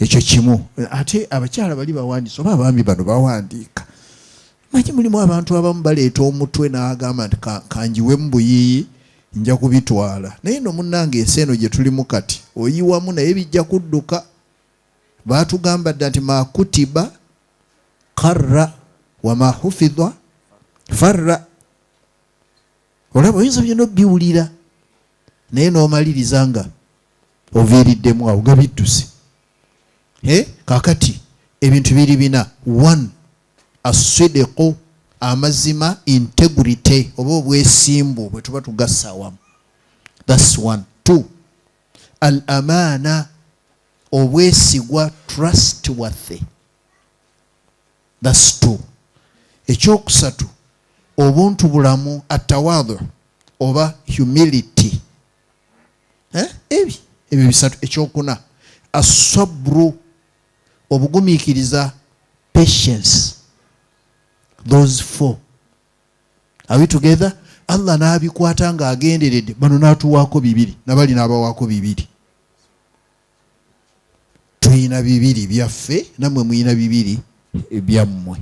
Ekyo kimu. Ate abakyala bali bawandiisa oba abaami bano bawandiika. Manyi mulimu abantu abamu baleeta omutwe n'agamba nti kanjiwe mu buyiyi nja kubitwala. Naye no munnange ensi eno gye tulimu kati oyiwamu naye bijja kudduka. Baatugamba dda nti makutiba qarra wa mahufidha farra. Olaba oyinza byonna biwulira naye n'omaliriza nga oviiriddemu awo nga bidduse. Kakati ebintu biri bina. 1 as-sidqu, amazima, integrity oba obwesimbu bwe tuba tugassa awamu. That's 1. 2 al-amana, obwesigwa, trustworthy. That's 2. Ekyokusatu obuntu bulamu, atawadhu oba humility. Ebyo bisatu. Ekyokuna as-sabru, obugumiikiriza, patience. Those 4. Are we together? Allah n'abikwata nga agenderedde. Bano n'atuwaako 2 nabali n'abawaako 2. Tuyina 2 byaffe nammwe muyina 2 ebyammwe.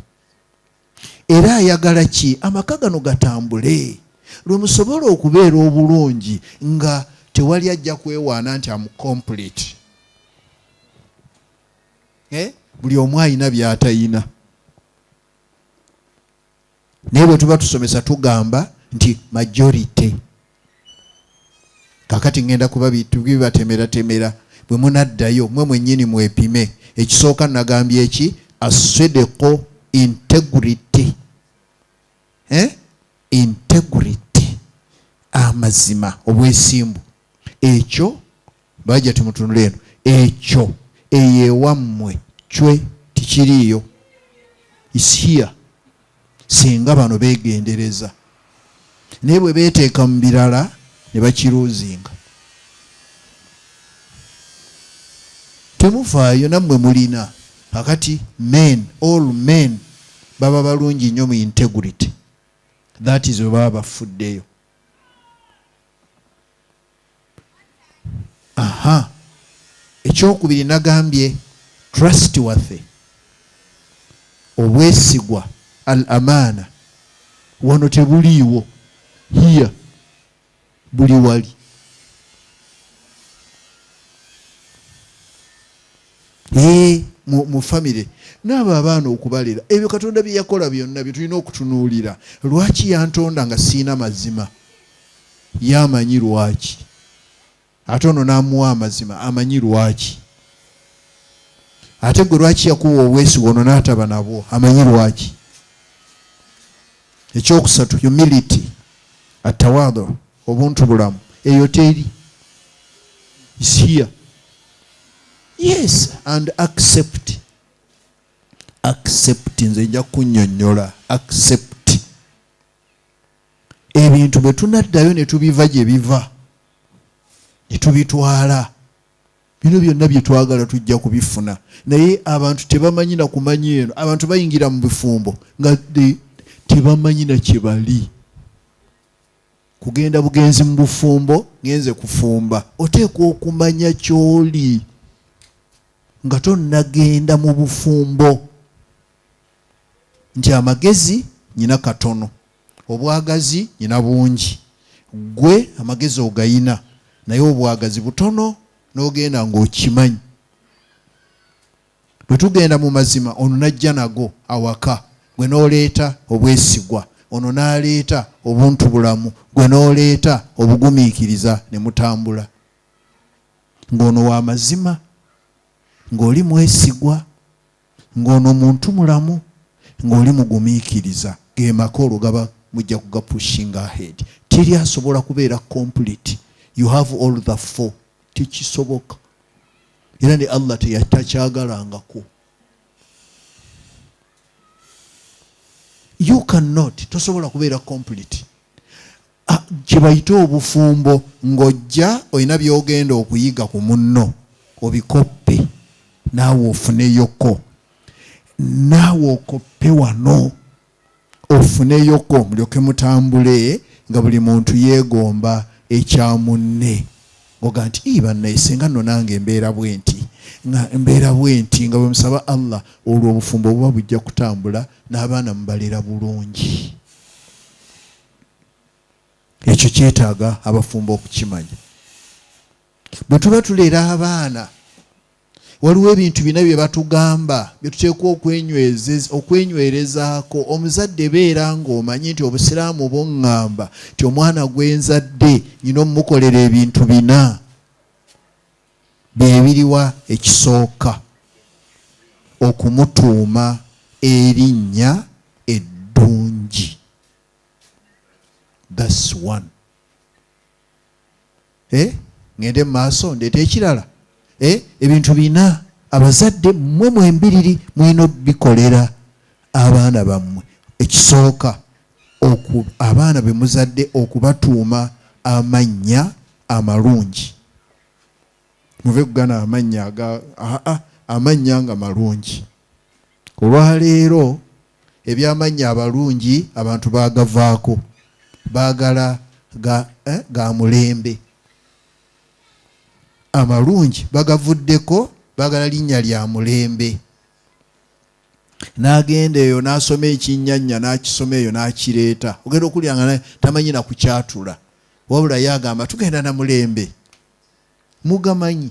Era ayagala ki? Amaka gano gatambule lwe musobola okubeera obulungi nga tewali ajja kwewaana nti am complete. Buli omu ayina by'atayina. Naye bwe tuba tusomesa tugamba nti majority. Kakati ngenda kuba bibatemera. Bwe munaddayo mwe mwennyini mwepime. Ekisooka nagambye eki? As-sidqu, integrity. Integrity, amazima, obwesimbu. Ekyo bajja tumutunule eno. Ekyo eyewammwe chwe tikiriyo. Is here. Singa bano beegendereza. Naye bwe beeteeka mu birala ne bakiruuzinga. Temufaayo nammwe mulina. Kakati all men baba balungi nnyo mu integrity. That is we baba bafuddeyo. Ekyokubiri nagambye trustworthy, obwesigwa, al-amana. Wano tebuliiwo, here buli wali. Mu family n'abo abaana okubalira ebyo Katonda bye yakola byonna bye tulina okutunuulira. Lwaki yantonda nga siina mazima? Yamanyi lwaki. Ate ono n'amuwa amazima, amanyi lwaki. Ate gwe lwaki yakuwa obwesigwa ono n'ataba nabwo, amanyi lwaki. Ekyokusatu humility, atawadhu, obuntu bulamu. Eyo teri. Is here. Yes, and accept. Accept, nze nja kunnyonnyola. Accept. Ebintu bwe tunaddayo ne tubiva gye biva ne tubitwala. Bino byonna bye twagala tujja kubifuna, naye abantu tebamanyi na kumanya eno. Abantu bayingira mu bifumbo nga tebamanyi na kye bali. Kugenda bugenzi mu bufumbo, ngenze kufumba, oteekwa okumanya ky'oli nga tonnagenda mu bufumbo. Nti amagezi nyina katono, obwagazi nyina bungi. Gwe amagezi ogayina, naye obwagazi butono n'ogenda ng'okimanyi. Bwe tugenda mu mazima, ono najja nago awaka, gwe n'oleeta obwesigwa, ono n'aleeta obuntubulamu, gwe n'oleeta obugumiikiriza, ne mutambula. Ng'ono wa mazima, ng'oli mwesigwa, ng'ono muntu mulamu, ng'oli mugumiikiriza. Ge makolo gaba mujja kugapushinga ahead. Teri asobola kubeera complete. You have all the four. Tekisoboka. Era ne Allah teyatacyagalangako. You cannot, tosobola kubeera complete. Kye bayita obufumbo, ng'ojja olina by'ogenda okuyiga ku munno, obikoppe naawe ofuneyoko, naawe okoppe wano ofuneyoko, mulyoke mutambule nga buli muntu yeegomba ekya munne. Oga nti bannaye singa nno nange embeera bwenti nga bwe musaba Allah, olwo obufumbo buba bujja kutambula n'abaana mubalera bulungi. Ekyo kyetaaga abafumbo okukimanya. Bwe tuba tuleera abaana, waliwo ebintu bina bye batugamba bye tuteekwa okwenywerezaako. Omuzadde beera ng'omanyi nti obusiraamu bw'oŋŋamba nti omwana gwenzadde nyina omukolera ebintu bina. Bye biriwa? Ekisooka, okumutuuma erinnya eddungi. That's one. Ngende mu maaso ndeeta ekirala. Ebintu bina abazadde mmwe mwembiriri mwina bikolera abaana bammwe. Ekisooka, abaana be muzadde okubatuuma amannya amalungi. Muve kugana amannya nga malungi. Olwaleero eby'amannya abalungi abantu baagavaako, baagala ga mulembe. Amalungi bagavuddeko, baagala linnya lya mulembe. N'agenda eyo n'asoma ekinnyanya, n'akisoma eyo n'akireeta. Ogenda okulya nga tamanyi na kukyatula, wabula yagamba tugenda na mulembe. Mugamanyi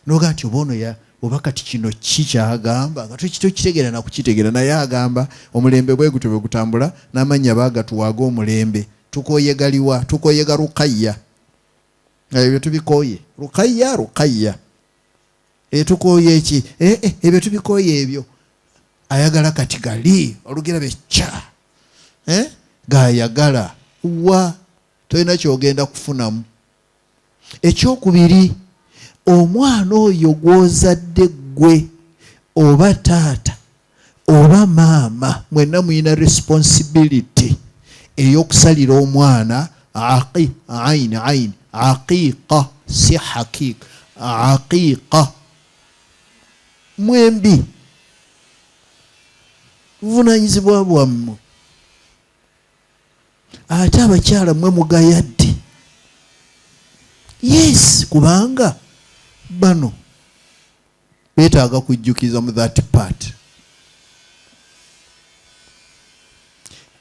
noga nti oba ono oba kati kino kikyagamba nga tokitegeera na kukitegeera, naye agamba omulembe bwe gutyo bwe gutambula, n'amannya baagatuwaaga omulembe. Tukoyegaliwa, tukoyega Rukayya. Ebyo tubikoye Rukayya. Tukoye eki? Ebyo tubikoye ebyo. Ayagala kati gali olugera becha. Gayagala wa tolina kyogenda kufunamu. Ekyokubiri, omwana oyo gw'ozadde gwe oba taata oba maama, mwenna muyina responsibility ey'okusalira omwana aqiqa, si haqiqa, aqiqa. Mwembi buvunaanyizibwa bwammwe. Ate abakyala mmwe mugayadde. Yes, kubanga bano beetaaga kujjukiza mu that part.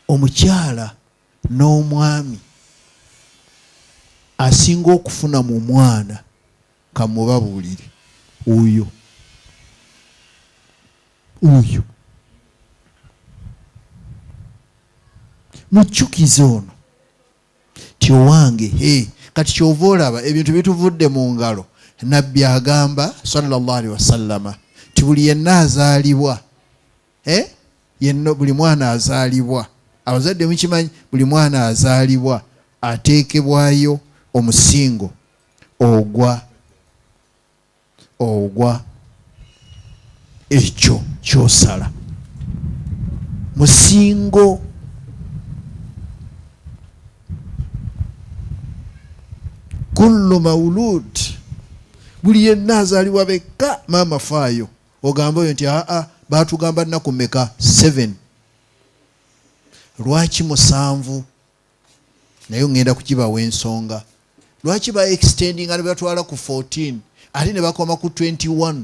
Omukyala n'omwami asinga okufuna mu mwana kamubabuulire oyo mujjukize ono ti owange. Kati kyova olaba ebintu bituvudde mu ngalo. Nabbi agamba sallallahu alaihi wasallama ti buli yenna azaalibwa, buli mwana azaalibwa, abazadde mukimanyi, buli mwana azaalibwa ateekebwayo omusingo ogwa ekyo kyosala. Musingo kullu maulud, buli yenna azaalibwa bekka maama faayo. Ogamba oyo nti baatugamba nnaku mmeka? 7. Lwaki 7? Naye ngenda kukibawa ensonga. Lwaki ba extending ali batwala ku 14 ate ne bakoma ku 21?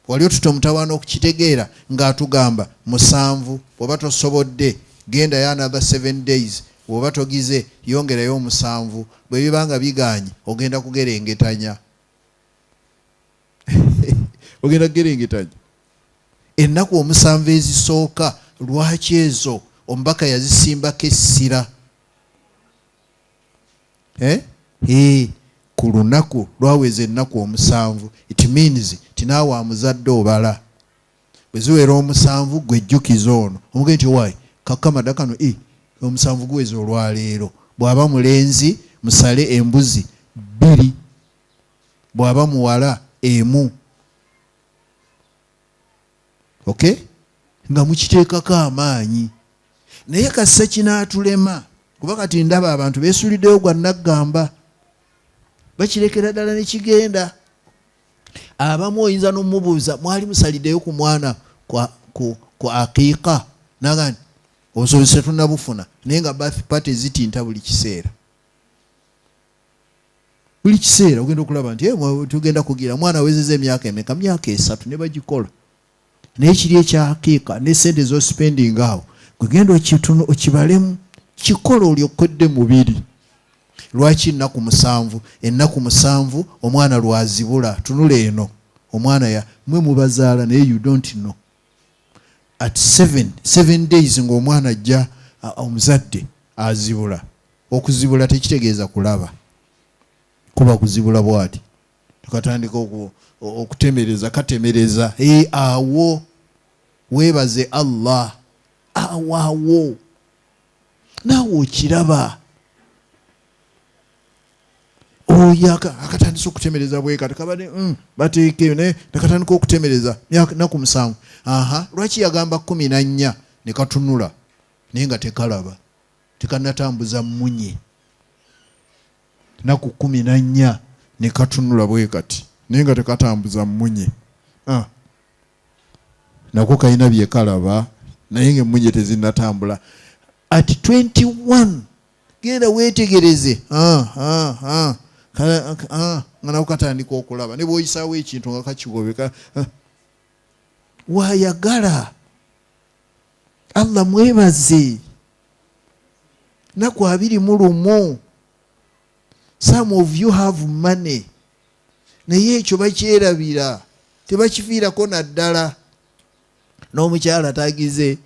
Wali otuta omutawaana okukitegeera ng'atugamba 7 bw'oba tosobodde genda ya another 7 days, bw'oba togize yongerayo 7, bwe bibanga biganye ogenda kugerengetanya. Ogenda kugerengetanya ennaku 7 ezisooka. Lwaki ezo omubaka yazisimbako essira? Ku lunaku lwaweza ennaku 7, it means tinaawe amuzadde obala. Bwe ziwera 7 gwejjukiza ono omugee nti waayi kakamada kano 7 guweza olwaleero. Bw'aba mulenzi musale embuzi 2, bw'aba muwala 1. Okay? Nga mukiteekako amaanyi. Naye kassa kinaatulema kuba kati ndaba abantu beesuliddeyo gwa naggamba, bakirekera ddala ne kigenda. Abamu oyinza n'omubuuza mwali musaliddeyo ku mwana ku aqiiqa nagani obusobozi tetunnabufuna, naye nga birth party zitinta buli kiseera. Buli kiseera ogenda okulaba nti tugenda kugira mwana awezeza emyaka emeka? Myaka 3 ne bagikola. Naye kiri ekya aqiiqa ne sente z'ospending awo gwegenda okibalemu kikola olyokodde mubiri. Lwaki ennaku 7? Ennaku 7 omwana lwazibula. Tunula eno omwana mwe mubazaala naye you don't know. At 7 days ng'omwana ajja omuzadde azibula. Okuzibula tekitegeeza kulaba, kuba kuzibula bwati tukatandika okutemereza katemereza. Awo weebaze Allah, awo naawe okiraba. Oyo akatandisa okutemereza bwekati kabadde bateekeyo naye nakatandika okutemereza naku 7. Lwaki yagamba 14 ne katunula naye nga tekalaba, tekanatambuza munye. Naku 14 ne katunula bwekati naye nga tekatambuza munye. Nako kalina bye kalaba naye ng'emmunye tezinnatambula. At 21 genda weetegereze nga nako katandika okulaba. Ne bw'oyisaawo ekintu nga kakigobeka waayagala. Allah mwebaze. Naku 21. Some of you have money, naye ekyo bakyerabira tebakifiirako naddala. N'omukyala tagize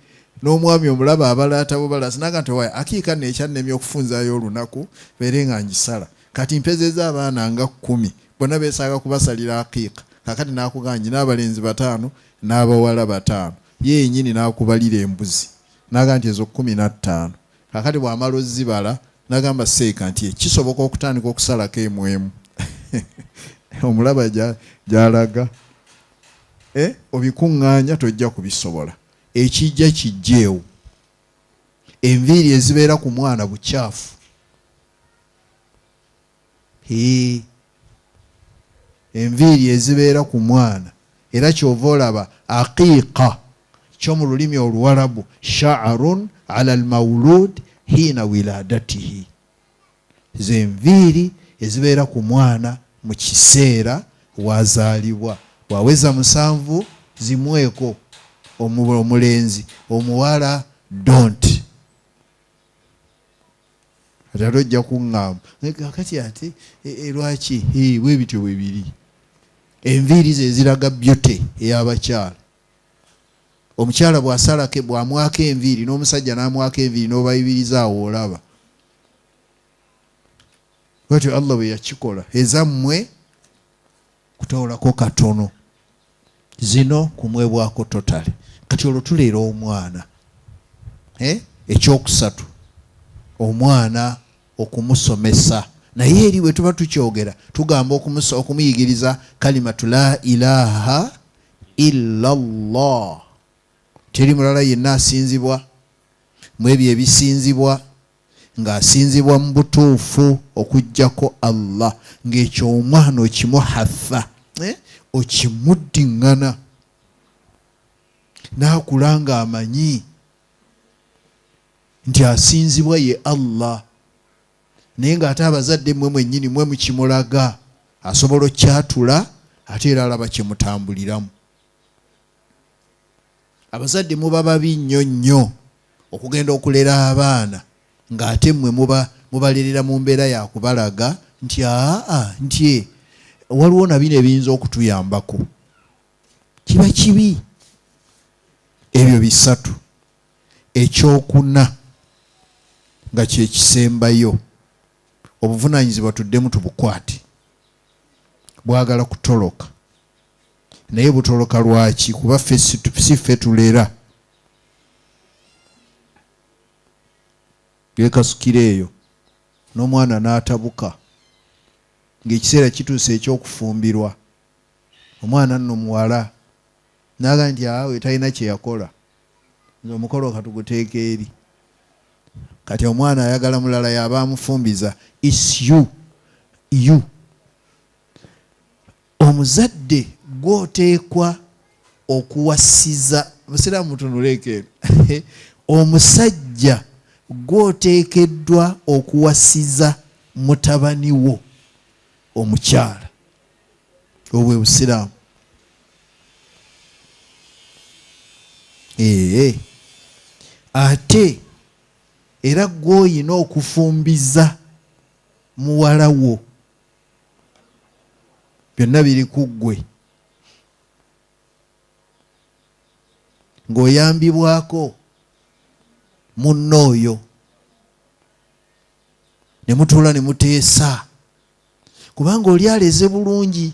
n'omwami omulaba abalaata bo balasa naga nti waaye akiika neekyannemye okufunzaayo olunaku beere nga ngisala. Kati mpezeza abaana nga 10 bonna beesaaga kubasalira akiika. Kakati naakuganya n'abalenzi 5 n'abawala 5, ye yennyini n'akubalira embuzi naga nti ezo 15. Kakati bw'amala ozzibala nagamba seeka nti kisoboka okutandika okusalako emu. Omulaba gy'alaga obikuŋŋaanya tojja kubisobola. Ekijja kijjeewo. Enviiri ezibeera ku mwana bukyafu. Enviiri ezibeera ku mwana era kyova olaba aqiiqa kyo mu lulimi oluwarabu sha'arun ala almawlud hina wiladatihi. Zenviiri ezibeera ku mwana mu kiseera wazaalibwa. Waweza 7 zimweko omulenzi, omuwala don't. Ate ojja kuŋŋamba kati ate lwaki bwe bityo bwe biri. Enviiri ze ziraga beauty ey'abakyala. Omukyala bw'asalako bw'amwako enviiri n'omusajja n'amwako enviiri n'obayibiriza awo olaba. Bwatyo Allah bwe yakikola. Ezammwe kutawulako katono, zino kumwebwako totale. Kati olwo tuleera omwana. Ekyokusatu omwana okumusomesa. Naye eri bwe tuba tukyogera tugamba okumuyigiriza kalimatu la ilaha illa Allah. Teri mulala yenna asinzibwa mu ebyo ebisinzibwa ng'asinzibwa mu butuufu okuggyako Allah, ng'ekyo omwana okimuhatha, okimuddiŋŋana n'akula ng'amanyi nti asinzibwa ye Allah, naye ng'ate abazadde mmwe mwennyini mwe mukimulaga, asobola okyatula ate era alaba kyemutambuliramu. Abazadde muba babi nnyo nnyo okugenda okulera abaana ng'ate mmwe mubalerera mu mbeera yakubalaga nti nti waliwo na bino ebiyinza okutuyambako. Kiba kibi. Ebyo bisatu. Ekyokuna nga kyekisembayo, obuvunaanyizibwa tuddemu tubukwate. Bwagala kutoloka, naye butoloka lwaki? Kuba si ffe tulera. Gekasukira eyo n'omwana n'atabuka ng'ekiseera kituuse ekyokufumbirwa, omwana nno muwala n'aga nti awe talina kye yakola, nze omukolo katuguteeka eri. Kati omwana ayagala mulala yaba amufumbiza. It's you. Omuzadde gw'oteekwa okuwasiza, Musiraamu mutunuleeko eno omusajja gw'oteekeddwa okuwasiza mutabani wo omukyala. Obwe Busiraamu. Ate era gw'oyina okufumbiza muwala wo. Byonna biri ku ggwe. Ng'oyambibwako munno oyo, ne mutuula ne muteesa, kubanga oli aleze bulungi.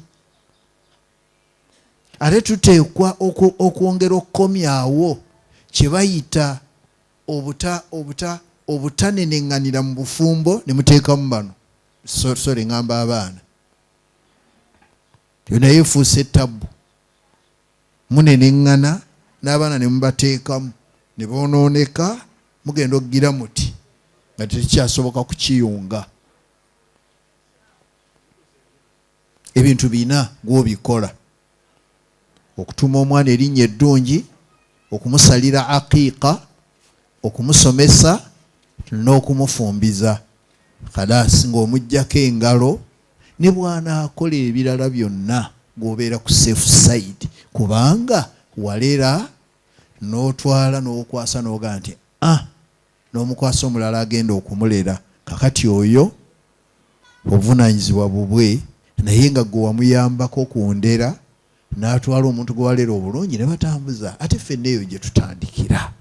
Ate tuteekwa okwongera okukomyawo kye bayita obutaneneŋŋanira mu bufumbo ne muteekamu bano. Sorry, ngamba abaana. Yo naye efuuse ettabu. Muneneŋŋana n'abaana ne mubateekamu ne boonooneka, mugenda okugira muti nga tekikyasoboka kukiyunga. Ebintu bina gw'obikola: okutuuma omwana erinnya eddungi, okumusalira aqiiqa, okumusomesa n'okumufumbiza. Kalaasi ng'omuggyako engalo, ne bw'anaakola ebirala byonna gw'obeera ku safe side, kubanga walera n'otwala n'okwasa n'ogaa nti n'omukwasa omulala agenda okumulera. Kakati oyo obuvunaanyizibwa bubwe, naye nga gwe wamuyambako ku ndera, n'atwala omuntu gwe walera obulungi ne batambuza. Ate ffenna eyo gye tutandikira.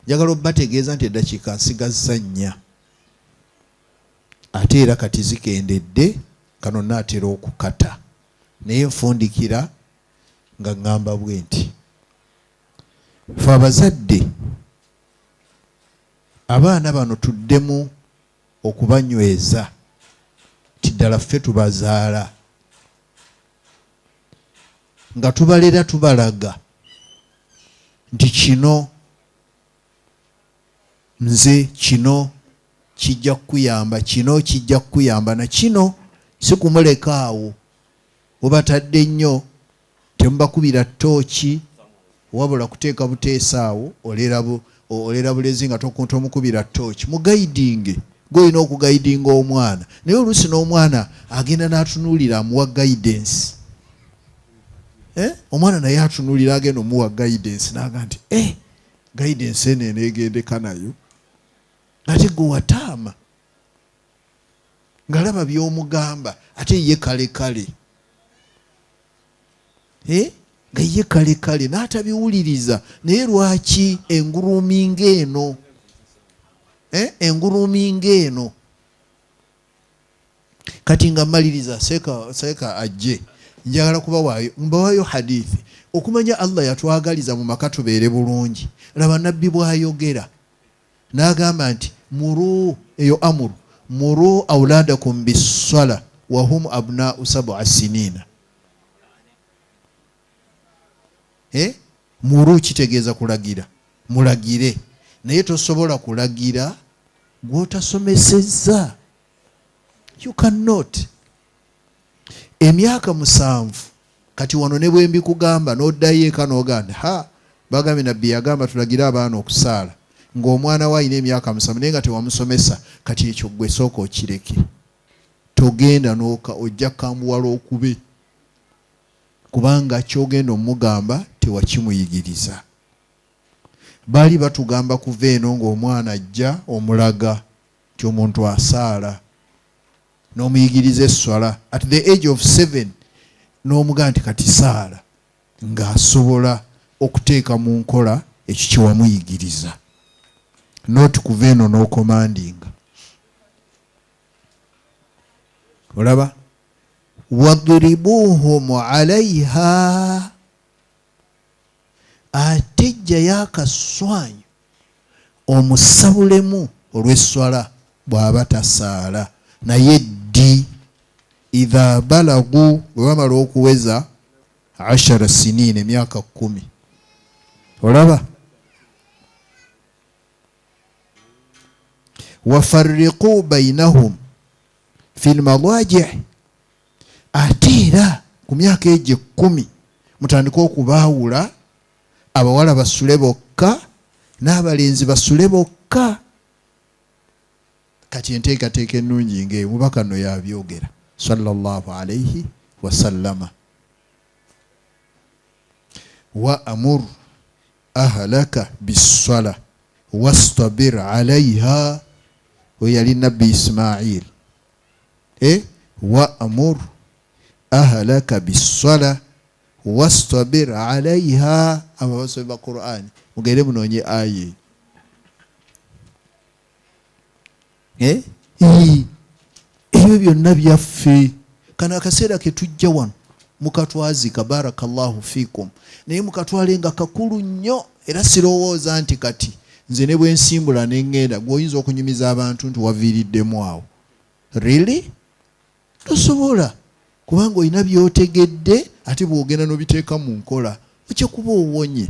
Njagala obbategeeza nti eddakiika nsigazza 4, ate era kati zikendedde, kano naatera okukata, naye nfundikira nga ŋŋamba bwe nti ffe abazadde abaana bano tuddemu okubanyweza ti ddala ffe tubazaala, nga tubalera tubalaga nti kino nze, kino kijja kukuyamba, kino kijja kukuyamba, na kino si kumuleka awo. Obatadde nnyo temubakubira ttooki, wabula kuteeka buteesa awo, olera bulezi nga tomukubira ttooki. Mugayidinge, gw'olina okugayidinga omwana. Naye oluusi n'omwana agenda n'atunuulira amuwa guidance. Omwana naye atunuulira agenda omuwa guidance n'aga nti guidance eno eneegendeka nayo. Ate gwe wataama ng'alaba by'omugamba, ate ye kale nga ye kale n'atabiwuliriza. Naye lwaki enguruuminga eno? Enguruuminga eno. Kati nga mmaliriza, seeka ajje, njagala mbawaayo hadithi okumanya Allah yatwagaliza mu maka tubeere bulungi. Laba nabbi bw'ayogera n'agamba nti muru awladakum bis-sala wa hum abna'u 7 sinina. Muru kitegeeza kulagira, mulagire. Naye tosobola kulagira gw'otasomesezza. You cannot. Emyaka 7 kati wano ne bwe mbikugamba n'oddayo eka n'ogamba bagambye nabbi yagamba tulagira abaana okusaala ng'omwana we alina emyaka 7 naye nga tewamusomesa. Kati ekyo gwe sooka okireke, togenda n'oka ojja kambuwala okube, kubanga kyogenda omugamba tewakimuyigiriza. Baali batugamba kuva eno ng'omwana ajja omulaga nti omuntu asaala n'omuyigiriza esswala at the age of 7 n'omugamba nti kati saala, ng'asobola okuteeka mu nkola ekyo kye wamuyigiriza, not kuva eno n'okomandinga. Olaba, wadribuhum alaiha, ate jjayo akaswanyu omusabulemu olw'esswala bw'aba tasaala. Naye ddi idha balagu, bwe bamala okuweza 10 sinina, emyaka 10. Olaba, wafarriqu bainahum fil madaji', ate era ku myaka egyo 10 mutandika okubaawula, abawala basule bokka n'abalenzi basule bokka. Kati enteekateeka ennungi ng'eyo mubaka nno yabyogera sallallahu alayhi wasallama. wa amur ahlaka bissala wastabir alayha, we yali nabbi Ismail. wa amur ahlaka bissala wastabir alayha. Abasoma Qur'an mugende munoonye aye. Ebyo byonna byaffe. Kano akaseera ke tujja wano mukatwazika, barakallahu fikum, naye mukatwale nga kakulu nnyo, era sirowooza nti kati nze ne bwe nsimbula ne ngenda gw'oyinza okunyumiza abantu nti waviiriddemu awo. Really? Tosobola, kubanga olina by'otegedde ate bw'ogenda n'obiteeka mu nkola ojja kuba owonye.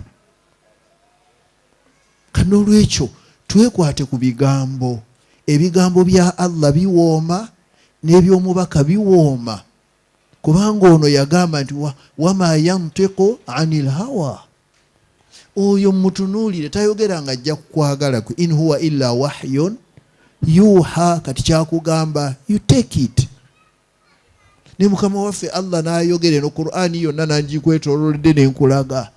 Kanolwekyo twekwate ku bigambo. Ebigambo bya Allah biwooma, n'ebyomubaka biwooma, kubanga ono yagamba nti wama yantiqu anil hawa. Oyo mutunuulire tayogera nga ajja kukwagala ku in huwa illa wahyun yuha. Kati kyakugamba you take it. Ne mukama waffe Allah n'ayogere no Qur'ani yonna nangikwetoolodde nenkulaga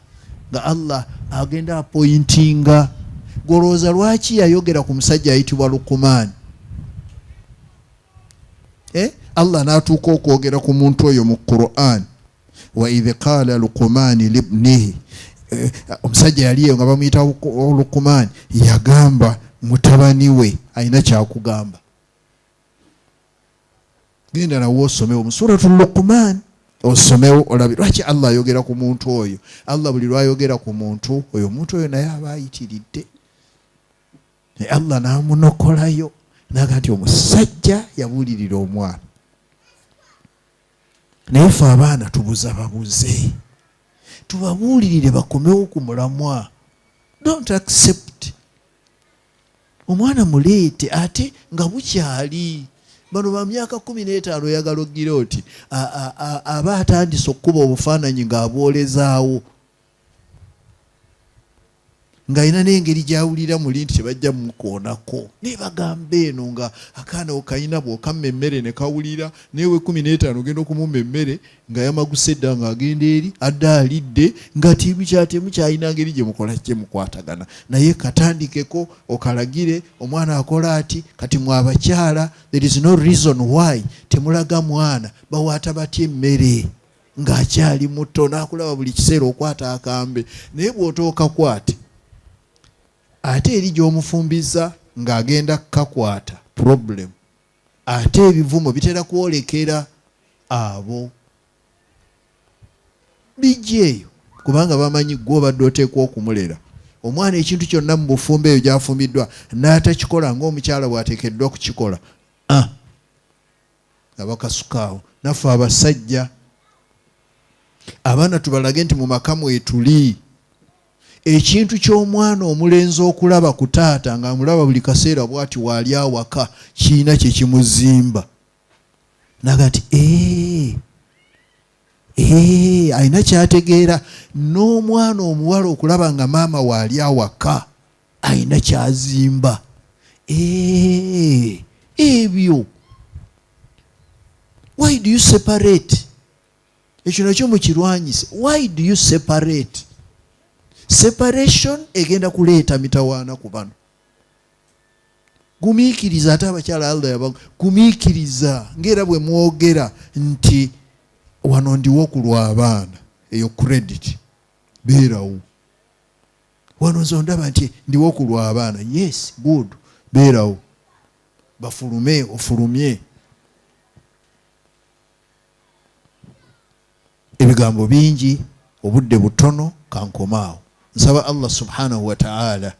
nga Allah agenda appointinga. Golooza lwaki yayogera ku musajja ayitibwa Luqman? Allah n'atuuka okwogera ku muntu oyo mu Qur'an. wa idh qala Luqman libnihi, omusajja yaliyo nga bamuyita Luqman, yagamba mutabani we alina kyakugamba. Genda nawe osomewo mu suratul Luqman, osomewo olabe lwaki Allah ayogera ku muntu oyo. Allah buli lwayogera ku muntu oyo, omuntu oyo naye aba ayitiridde. Allah n'amunokolayo naga nti omusajja yabuulirira omwana. Naye ffe abaana tubuza babuze, tubabuulirire bakomewo ku mulamwa. Don't accept. Omwana muleete ate nga bukyali. Bano ba myaka 15 oyagala ogira oti aba atandise okuba obufaananyi ng'abwolezaawo, ng'alina n'engeri gy'awulira muli nti tebajja mumukoonako. Naye bagamba eno nga akaana okayina bw'okamma emmere ne kawulira, newe 15 ogenda okumumma emmere nga yamaguse edda ng'agenda eri adda alidde nga temukyalina ngeri gye mukola kye mukwatagana. Naye katandikeko okalagire omwana akola ati. Kati mwe abakyala, there is no reason why temulaga mwana bawaata batya emmere ng'akyali muto, n'akulaba buli kiseera okwata akambe. Naye bw'otookakwate ate eri gy'omufumbiza ng'agenda kukakwata problem. Ate ebivumo bitera kwolekera abo bijjeeyo, kubanga bamanyi gwe obadde oteekwa okumulera omwana. Ekintu kyonna mu bufumbo eyo gy'afumbiddwa n'atakikola ng'omukyala bw'ateekeddwa kukikola, abakasukaawo. Naffe abasajja abaana tubalage nti mu maka mwe tuli, ekintu ky'omwana omulenzi okulaba ku taata ng'amulaba buli kaseera bw'ati waali awaka kiina kye kimuzimba naga nti alina kyategeera n'omwana omuwala okulaba nga maama waali awaka alina kyazimba ebyo. Why do you separate? Ekyo nakyo mukirwanyise. Why do you separate? Separation egenda kuleeta mitawaana ku bano. Gumiikiriza ate abakyala Allah yabaga gumiikiriza ng'era bwe mwogera nti wano ndiwo ku lw'abaana eyo credit beerawo. Wano nze ndaba nti ndiwo ku lw'abaana. Yes, good. Beerawo. Bafulume ofulumye. Ebigambo bingi obudde butono kankomaawo. Nsaba Allah subhanahu wa ta'ala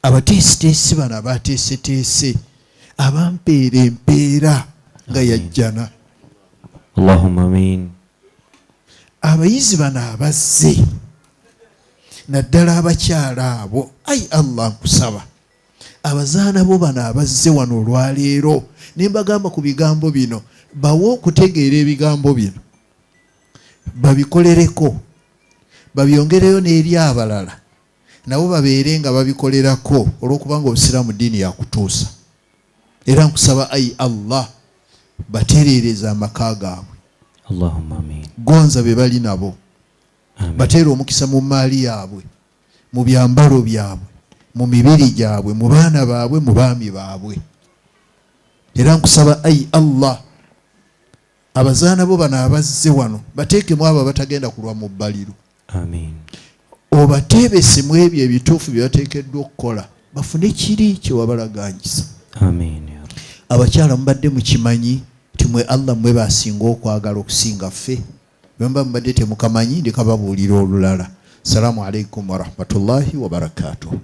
abateesiteesi bano abateeseteese abampeera empeera nga yajjana. Allahumma amin. Abayizi bano abazze naddala abakyala abo ai Allah nkusaba abazaana bo bano abazze wano olwaleero ne mbagamba ku bigambo bino bawo okutegeera ebigambo bino babikolereko babyongereyo n'eri abalala nabo babeere nga babikolerako olw'okubanga obusiraamu ddiini yakutuusa. Era nkusaba ai Allah batereereza amaka gaabwe. Allahumma amin. Gonza be bali nabo. Bateera omukisa mu maali yaabwe, mu byambalo byabwe, mu mibiri gyabwe, mu baana baabwe, mu baami baabwe. Era nkusaba ai Allah abazaana bo bano abazze wano bateekemu abo abatagenda kulwa mu bbaliro. Amin. Obateebesemu ebyo ebituufu bye bateekeddwa okukola bafune kiri kye wabalaganyisa. Amin. Abakyala mubadde mukimanyi nti mwe Allah mwe basinga okwagala okusinga ffe. Bemba mubadde temukamanyi ndikababuulira olulala. Salaamu alaikum wa rahmatullahi wa barakatuh.